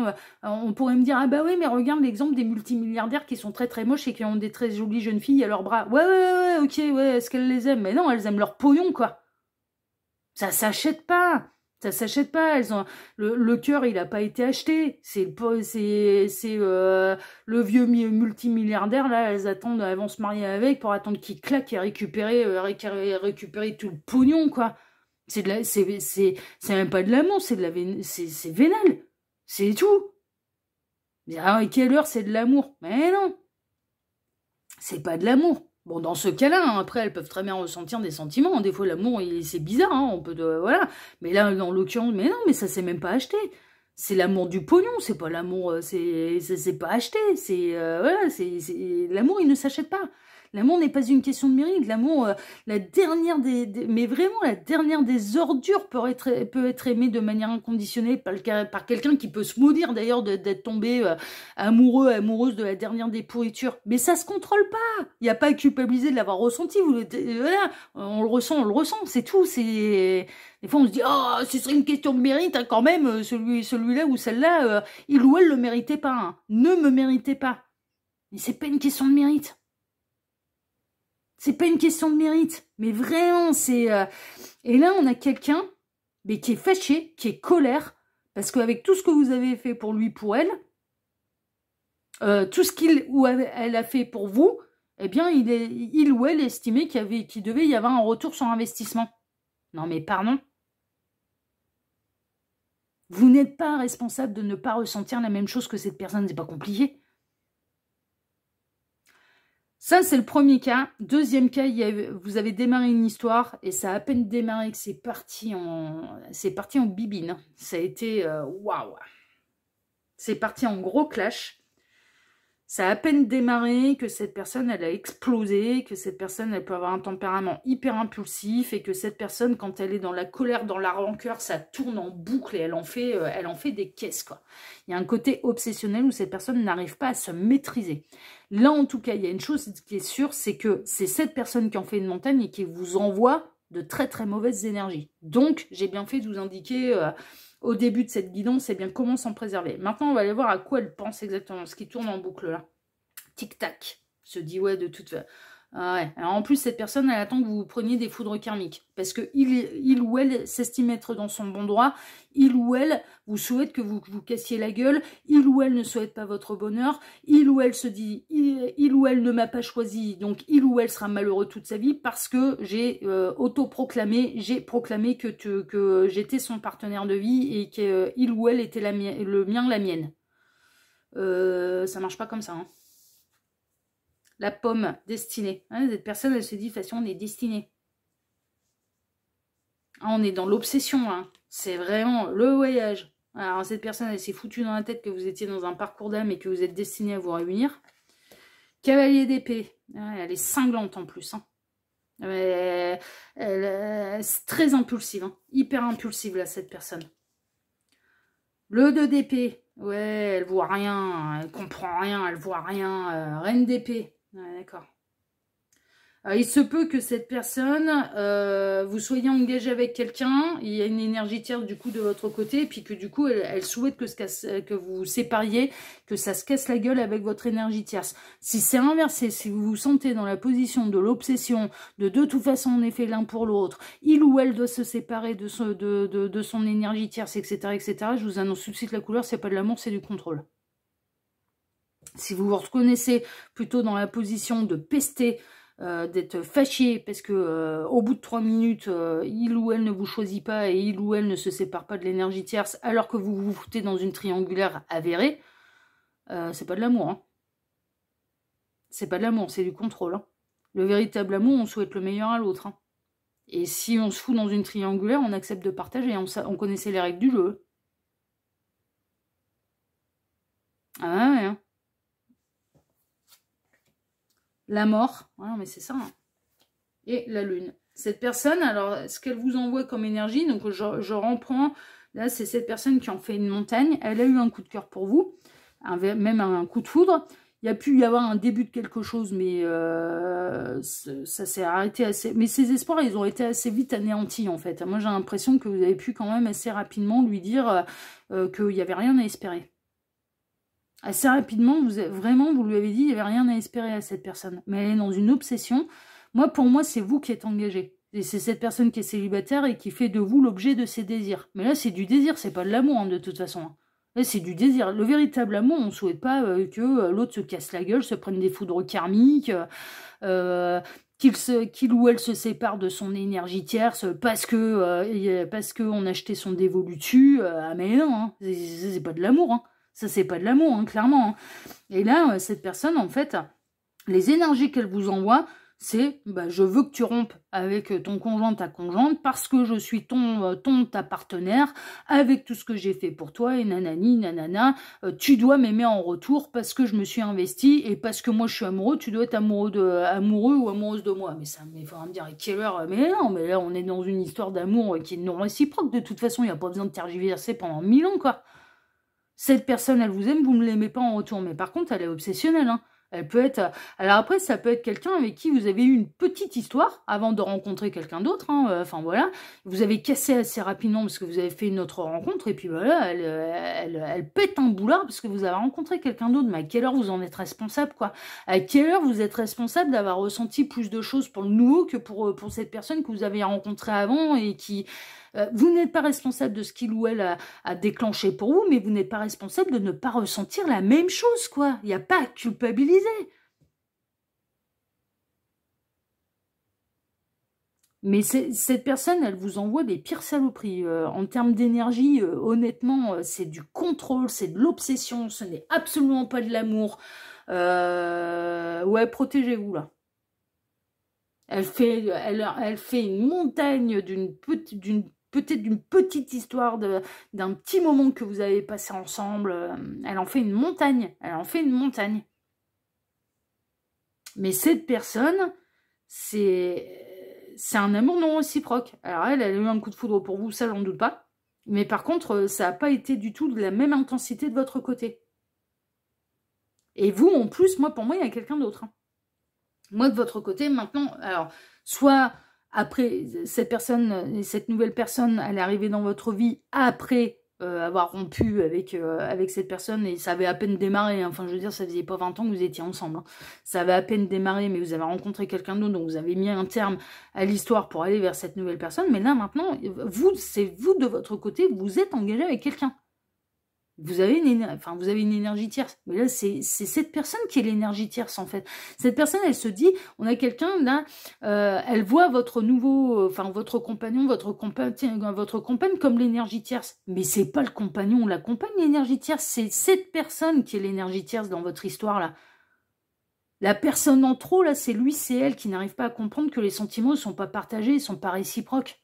on pourrait me dire, ah bah oui, mais regarde l'exemple des multimilliardaires qui sont très très moches et qui ont des très jolies jeunes filles à leurs bras. Ouais, ok, ouais, est-ce qu'elles les aiment? Mais non, elles aiment leur pognon, quoi. Ça s'achète pas. Ça s'achète pas. Elles ont le cœur, il n'a pas été acheté. C'est le vieux multimilliardaire là. Elles attendent, elles vont se marier avec pour attendre qu'il claque et récupérer tout le pognon, quoi. C'est même pas de l'amour, c'est vénal. C'est tout. À quelle heure c'est de l'amour? Mais non. C'est pas de l'amour. Bon, dans ce cas-là, hein, après, elles peuvent très bien ressentir des sentiments. Des fois, l'amour, c'est bizarre, hein, on peut, voilà. Mais là, dans l'occurrence, mais non, mais ça s'est même pas acheté. C'est l'amour du pognon, c'est pas l'amour, c'est pas acheté. Voilà, l'amour, il ne s'achète pas. L'amour n'est pas une question de mérite. L'amour, la dernière mais vraiment la dernière des ordures peut être aimée de manière inconditionnelle par quelqu'un qui peut se maudire d'ailleurs d'être tombé amoureuse de la dernière des pourritures. Mais ça se contrôle pas. Il n'y a pas à culpabiliser de l'avoir ressenti. Voilà, on le ressent, c'est tout. Des fois on se dit oh ce serait une question de mérite hein, quand même celui-là ou celle-là il ou elle le méritait pas, hein. Ne me méritait pas. Mais c'est pas une question de mérite. C'est pas une question de mérite, mais vraiment, Et là, on a quelqu'un qui est fâché, qui est colère, parce qu'avec tout ce que vous avez fait pour lui, pour elle, tout ce qu'il ou elle a fait pour vous, eh bien, il ou elle estimait qu'il devait y avoir un retour sur investissement. Non, mais pardon. Vous n'êtes pas responsable de ne pas ressentir la même chose que cette personne, c'est pas compliqué. Ça, c'est le premier cas. Deuxième cas, vous avez démarré une histoire et ça a à peine démarré que c'est parti en bibine. Ça a été waouh. C'est parti en gros clash. Ça a à peine démarré que cette personne, elle a explosé, que cette personne, elle peut avoir un tempérament hyper impulsif et que cette personne, quand elle est dans la colère, dans la rancœur, ça tourne en boucle et elle en fait des caisses, quoi. Il y a un côté obsessionnel où cette personne n'arrive pas à se maîtriser. Là, en tout cas, il y a une chose qui est sûre, c'est que c'est cette personne qui en fait une montagne et qui vous envoie de très très mauvaises énergies. Donc, j'ai bien fait de vous indiquer au début de cette guidance, c'est bien comment s'en préserver. Maintenant, on va aller voir à quoi elle pense exactement, ce qui tourne en boucle là. Tic-tac. Se dit, ouais, de toute façon. Ah ouais. Alors en plus, cette personne, elle attend que vous preniez des foudres karmiques. Parce que il ou elle s'estime être dans son bon droit. Il ou elle vous souhaite que vous cassiez la gueule. Il ou elle ne souhaite pas votre bonheur. Il ou elle se dit, il ou elle ne m'a pas choisi. Donc il ou elle sera malheureux toute sa vie parce que j'ai autoproclamé, j'ai proclamé que j'étais son partenaire de vie et qu'il ou elle était le mien, la mienne. Ça marche pas comme ça, hein. La pomme, destinée. Hein, cette personne, elle se dit, de toute façon, on est destiné. Ah, on est dans l'obsession, hein. C'est vraiment le voyage. Alors, cette personne, elle s'est foutue dans la tête que vous étiez dans un parcours d'âme et que vous êtes destiné à vous réunir. Cavalier d'épée. Ah, elle est cinglante en plus. Hein. C'est très impulsive. Hein. Hyper impulsive, là, cette personne. Le 2 d'épée. Ouais, elle voit rien. Elle comprend rien. Elle voit rien. Reine d'épée. Ouais, d'accord. Il se peut que cette personne, vous soyez engagé avec quelqu'un, il y a une énergie tierce du coup de votre côté, et puis que du coup, elle souhaite que vous vous sépariez, que ça se casse la gueule avec votre énergie tierce. Si c'est inversé, si vous vous sentez dans la position de l'obsession, de toute façon on est fait l'un pour l'autre, il ou elle doit se séparer de son énergie tierce, etc., etc., je vous annonce tout de suite la couleur, c'est pas de l'amour, c'est du contrôle. Si vous vous reconnaissez plutôt dans la position de pester, d'être fâché parce que au bout de 3 minutes, il ou elle ne vous choisit pas et il ou elle ne se sépare pas de l'énergie tierce alors que vous vous foutez dans une triangulaire avérée, c'est pas de l'amour. Hein. C'est pas de l'amour, c'est du contrôle. Hein. Le véritable amour, on souhaite le meilleur à l'autre. Hein. Et si on se fout dans une triangulaire, on accepte de partager. On connaissait les règles du jeu. Ah ouais, hein. La mort, ouais, mais c'est ça. Hein. Et la lune. Cette personne, alors, ce qu'elle vous envoie comme énergie, donc je reprends, là, c'est cette personne qui en fait une montagne. Elle a eu un coup de cœur pour vous, même un coup de foudre. Il y a pu y avoir un début de quelque chose, mais ça s'est arrêté assez... Mais ces espoirs, ils ont été assez vite anéantis, en fait. Moi, j'ai l'impression que vous avez pu quand même assez rapidement lui dire qu'il n'y avait rien à espérer. Assez rapidement, vous lui avez dit qu'il n'y avait rien à espérer à cette personne. Mais elle est dans une obsession. Pour moi, c'est vous qui êtes engagé. Et c'est cette personne qui est célibataire et qui fait de vous l'objet de ses désirs. Mais là, c'est du désir, c'est pas de l'amour, hein, de toute façon. Là, c'est du désir. Le véritable amour, on ne souhaite pas que l'autre se casse la gueule, se prenne des foudres karmiques, qu'il ou elle se sépare de son énergie tierce parce que on a acheté son dévolu dessus. Mais non, hein, c'est pas de l'amour. Hein. Ça, c'est pas de l'amour, hein, clairement. Hein. Et là, cette personne, en fait, les énergies qu'elle vous envoie, c'est je veux que tu rompes avec ton conjoint, ta conjointe, parce que je suis ta partenaire, avec tout ce que j'ai fait pour toi, et nanani, nanana, tu dois m'aimer en retour parce que je me suis investie, et parce que moi je suis amoureux, tu dois être amoureux ou amoureuse de moi. Mais ça me faut me dire à quelle heure? Mais non, mais là on est dans une histoire d'amour qui est non réciproque, de toute façon, il n'y a pas besoin de tergiverser pendant 1000 ans, quoi. Cette personne, elle vous aime, vous ne l'aimez pas en retour. Mais par contre, elle est obsessionnelle. Hein. Elle peut être... Alors après, ça peut être quelqu'un avec qui vous avez eu une petite histoire avant de rencontrer quelqu'un d'autre. Hein. Enfin voilà, vous avez cassé assez rapidement parce que vous avez fait une autre rencontre. Et puis voilà, elle pète un boulard parce que vous avez rencontré quelqu'un d'autre. Mais à quelle heure vous en êtes responsable, quoi? À quelle heure vous êtes responsable d'avoir ressenti plus de choses pour le nouveau que pour cette personne que vous avez rencontrée avant et qui... vous n'êtes pas responsable de ce qu'il ou elle a déclenché pour vous, mais vous n'êtes pas responsable de ne pas ressentir la même chose, quoi. Il n'y a pas à culpabiliser. Mais cette personne, elle vous envoie des pires saloperies. En termes d'énergie, honnêtement, c'est du contrôle, c'est de l'obsession, ce n'est absolument pas de l'amour. Ouais, protégez-vous, là. Elle fait une montagne peut-être d'une petite histoire, d'un petit moment que vous avez passé ensemble. Elle en fait une montagne. Elle en fait une montagne. Mais cette personne, c'est un amour non réciproque. Alors elle a eu un coup de foudre pour vous, ça j'en doute pas. Mais par contre, ça n'a pas été du tout de la même intensité de votre côté. Et vous, en plus, pour moi, il y a quelqu'un d'autre. Hein. Moi, de votre côté, maintenant, alors, soit après, cette nouvelle personne, elle est arrivée dans votre vie après avoir rompu avec cette personne, et ça avait à peine démarré, hein. Enfin, je veux dire, ça faisait pas 20 ans que vous étiez ensemble. Hein. Ça avait à peine démarré, mais vous avez rencontré quelqu'un d'autre, donc vous avez mis un terme à l'histoire pour aller vers cette nouvelle personne. Mais là, maintenant, c'est vous, de votre côté, vous êtes engagé avec quelqu'un. Vous avez une énergie tierce. Mais là, c'est cette personne qui est l'énergie tierce, en fait. Cette personne, elle se dit, on a quelqu'un, là, elle voit votre votre compagnon, votre compagne comme l'énergie tierce. Mais c'est pas le compagnon ou la compagne, l'énergie tierce. C'est cette personne qui est l'énergie tierce dans votre histoire, là. La personne en trop, là, c'est lui, c'est elle qui n'arrive pas à comprendre que les sentiments ne sont pas partagés, ne sont pas réciproques.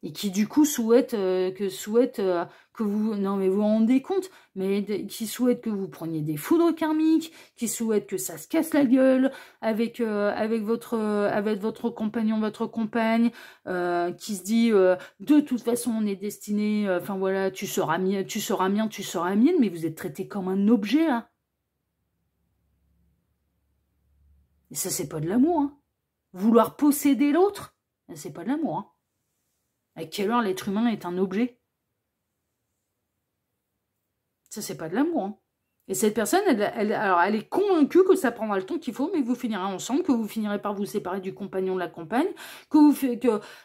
Et qui du coup souhaite que vous, non mais vous vous rendez compte, mais qui souhaite que vous preniez des foudres karmiques, qui souhaite que ça se casse la gueule avec votre compagnon, votre compagne, qui se dit de toute façon on est destiné, enfin voilà, tu seras mienne, mais vous êtes traité comme un objet là. Et ça c'est pas de l'amour, hein. Vouloir posséder l'autre, c'est pas de l'amour, hein. À quelle heure l'être humain est un objet? Ça, c'est pas de l'amour. Hein. Et cette personne, alors, elle est convaincue que ça prendra le temps qu'il faut, mais que vous finirez ensemble, que vous finirez par vous séparer du compagnon de la compagne,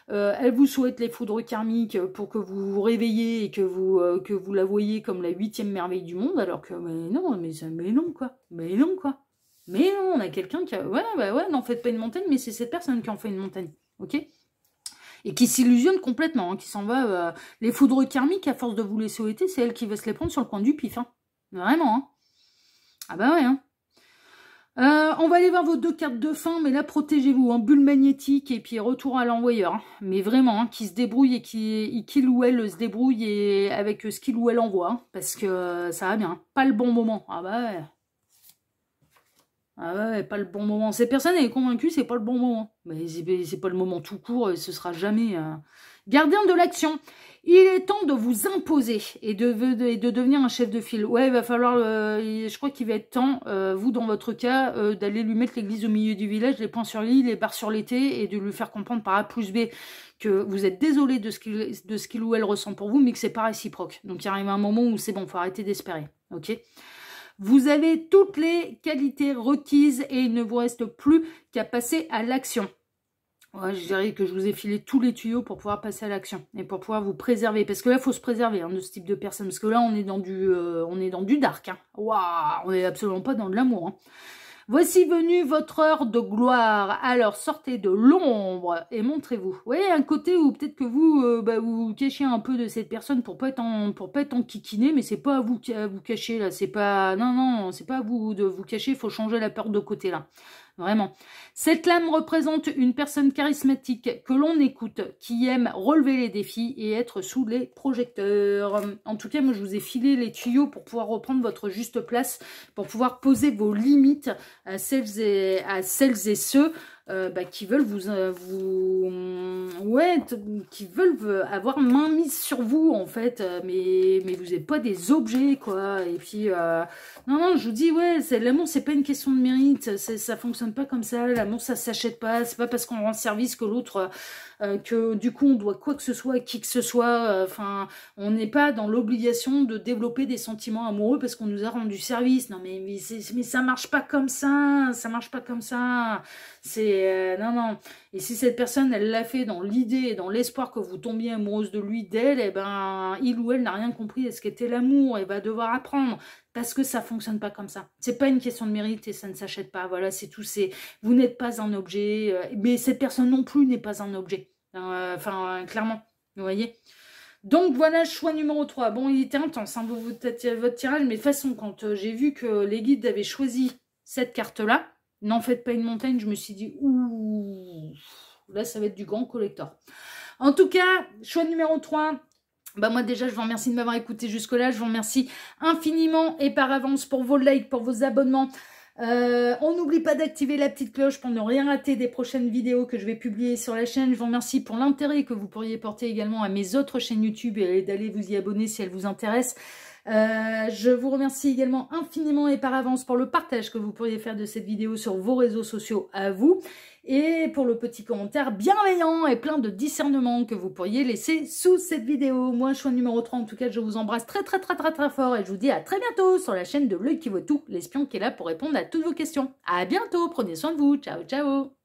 elle vous souhaite les foudres karmiques pour que vous vous réveillez et que vous la voyez comme la 8e merveille du monde, alors que, mais non, quoi. Mais non, quoi. Mais non, on a quelqu'un qui a... Ouais, n'en faites pas une montagne, mais c'est cette personne qui en fait une montagne, ok? Et qui s'illusionne complètement, hein, qui s'en va... les foudres karmiques, à force de vous les souhaiter, c'est elle qui va se les prendre sur le coin du pif, hein. Vraiment, hein. Ah bah ouais, hein. On va aller voir vos 2 cartes de fin, mais là, protégez-vous, hein, bulle magnétique et puis retour à l'envoyeur. Hein. Mais vraiment, hein, qui se débrouille et qu'il ou elle se débrouille et avec ce qu'il ou elle envoie, hein, parce que ça va bien. Hein. Pas le bon moment. Ah bah ouais. Ah ouais, pas le bon moment. Cette personne, elle est convaincue, c'est pas le bon moment. Mais c'est pas le moment tout court, et ce sera jamais... Gardien de l'action. Il est temps de vous imposer et de devenir un chef de file. Ouais, il va falloir... je crois qu'il va être temps, vous, dans votre cas, d'aller lui mettre l'église au milieu du village, les points sur l'île, les barres sur l'été, et de lui faire comprendre par A plus B que vous êtes désolé de ce qu'il ou elle ressent pour vous, mais que c'est pas réciproque. Donc il arrive un moment où c'est bon, faut arrêter d'espérer. Ok ? Vous avez toutes les qualités requises et il ne vous reste plus qu'à passer à l'action. Ouais, je dirais que je vous ai filé tous les tuyaux pour pouvoir passer à l'action et pour pouvoir vous préserver. Parce que là, il faut se préserver, hein, de ce type de personne. Parce que là, on est dans du dark. Hein. Waouh, on n'est absolument pas dans de l'amour. Hein. Voici venue votre heure de gloire. Alors, sortez de l'ombre et montrez-vous. Vous voyez, un côté où peut-être que vous vous cachez un peu de cette personne pour pas être en kikiné, mais c'est pas à vous cacher, là. C'est pas... Non, c'est pas à vous de vous cacher. Il faut changer la peur de côté, là. Vraiment. Cette lame représente une personne charismatique que l'on écoute, qui aime relever les défis et être sous les projecteurs. En tout cas, moi, je vous ai filé les tuyaux pour pouvoir reprendre votre juste place, pour pouvoir poser vos limites à celles et ceux qui veulent qui veulent avoir main mise sur vous, en fait, mais vous n'êtes pas des objets, quoi. Et puis, non, je vous dis, ouais, l'amour, c'est pas une question de mérite, ça fonctionne pas comme ça, l'amour, ça s'achète pas, c'est pas parce qu'on rend service que l'autre... que du coup on doit quoi que ce soit à qui que ce soit, enfin on n'est pas dans l'obligation de développer des sentiments amoureux parce qu'on nous a rendu service. Non mais ça marche pas comme ça, c'est non. Et si cette personne elle l'a fait dans l'idée et dans l'espoir que vous tombiez amoureuse de lui, d'elle, eh ben il ou elle n'a rien compris à ce qu'était l'amour et va devoir apprendre. Parce que ça fonctionne pas comme ça. C'est pas une question de mérite et ça ne s'achète pas. Voilà, c'est tout. Vous n'êtes pas un objet, mais cette personne non plus n'est pas un objet. Clairement, vous voyez. Donc voilà, choix numéro 3. Bon, il était intense, hein, votre tirage, mais de toute façon, quand j'ai vu que les guides avaient choisi cette carte-là, n'en faites pas une montagne, je me suis dit, ouh, là, ça va être du grand collector. En tout cas, choix numéro 3. Bah moi déjà je vous remercie de m'avoir écouté jusque là, je vous remercie infiniment et par avance pour vos likes, pour vos abonnements. On n'oublie pas d'activer la petite cloche pour ne rien rater des prochaines vidéos que je vais publier sur la chaîne. Je vous remercie pour l'intérêt que vous pourriez porter également à mes autres chaînes YouTube et d'aller vous y abonner si elles vous intéressent. Je vous remercie également infiniment et par avance pour le partage que vous pourriez faire de cette vidéo sur vos réseaux sociaux à vous. Et pour le petit commentaire bienveillant et plein de discernement que vous pourriez laisser sous cette vidéo. Moi, choix numéro 3, en tout cas, je vous embrasse très fort et je vous dis à très bientôt sur la chaîne de L'Œil qui vaut tout, l'espion qui est là pour répondre à toutes vos questions. À bientôt, prenez soin de vous, ciao ciao.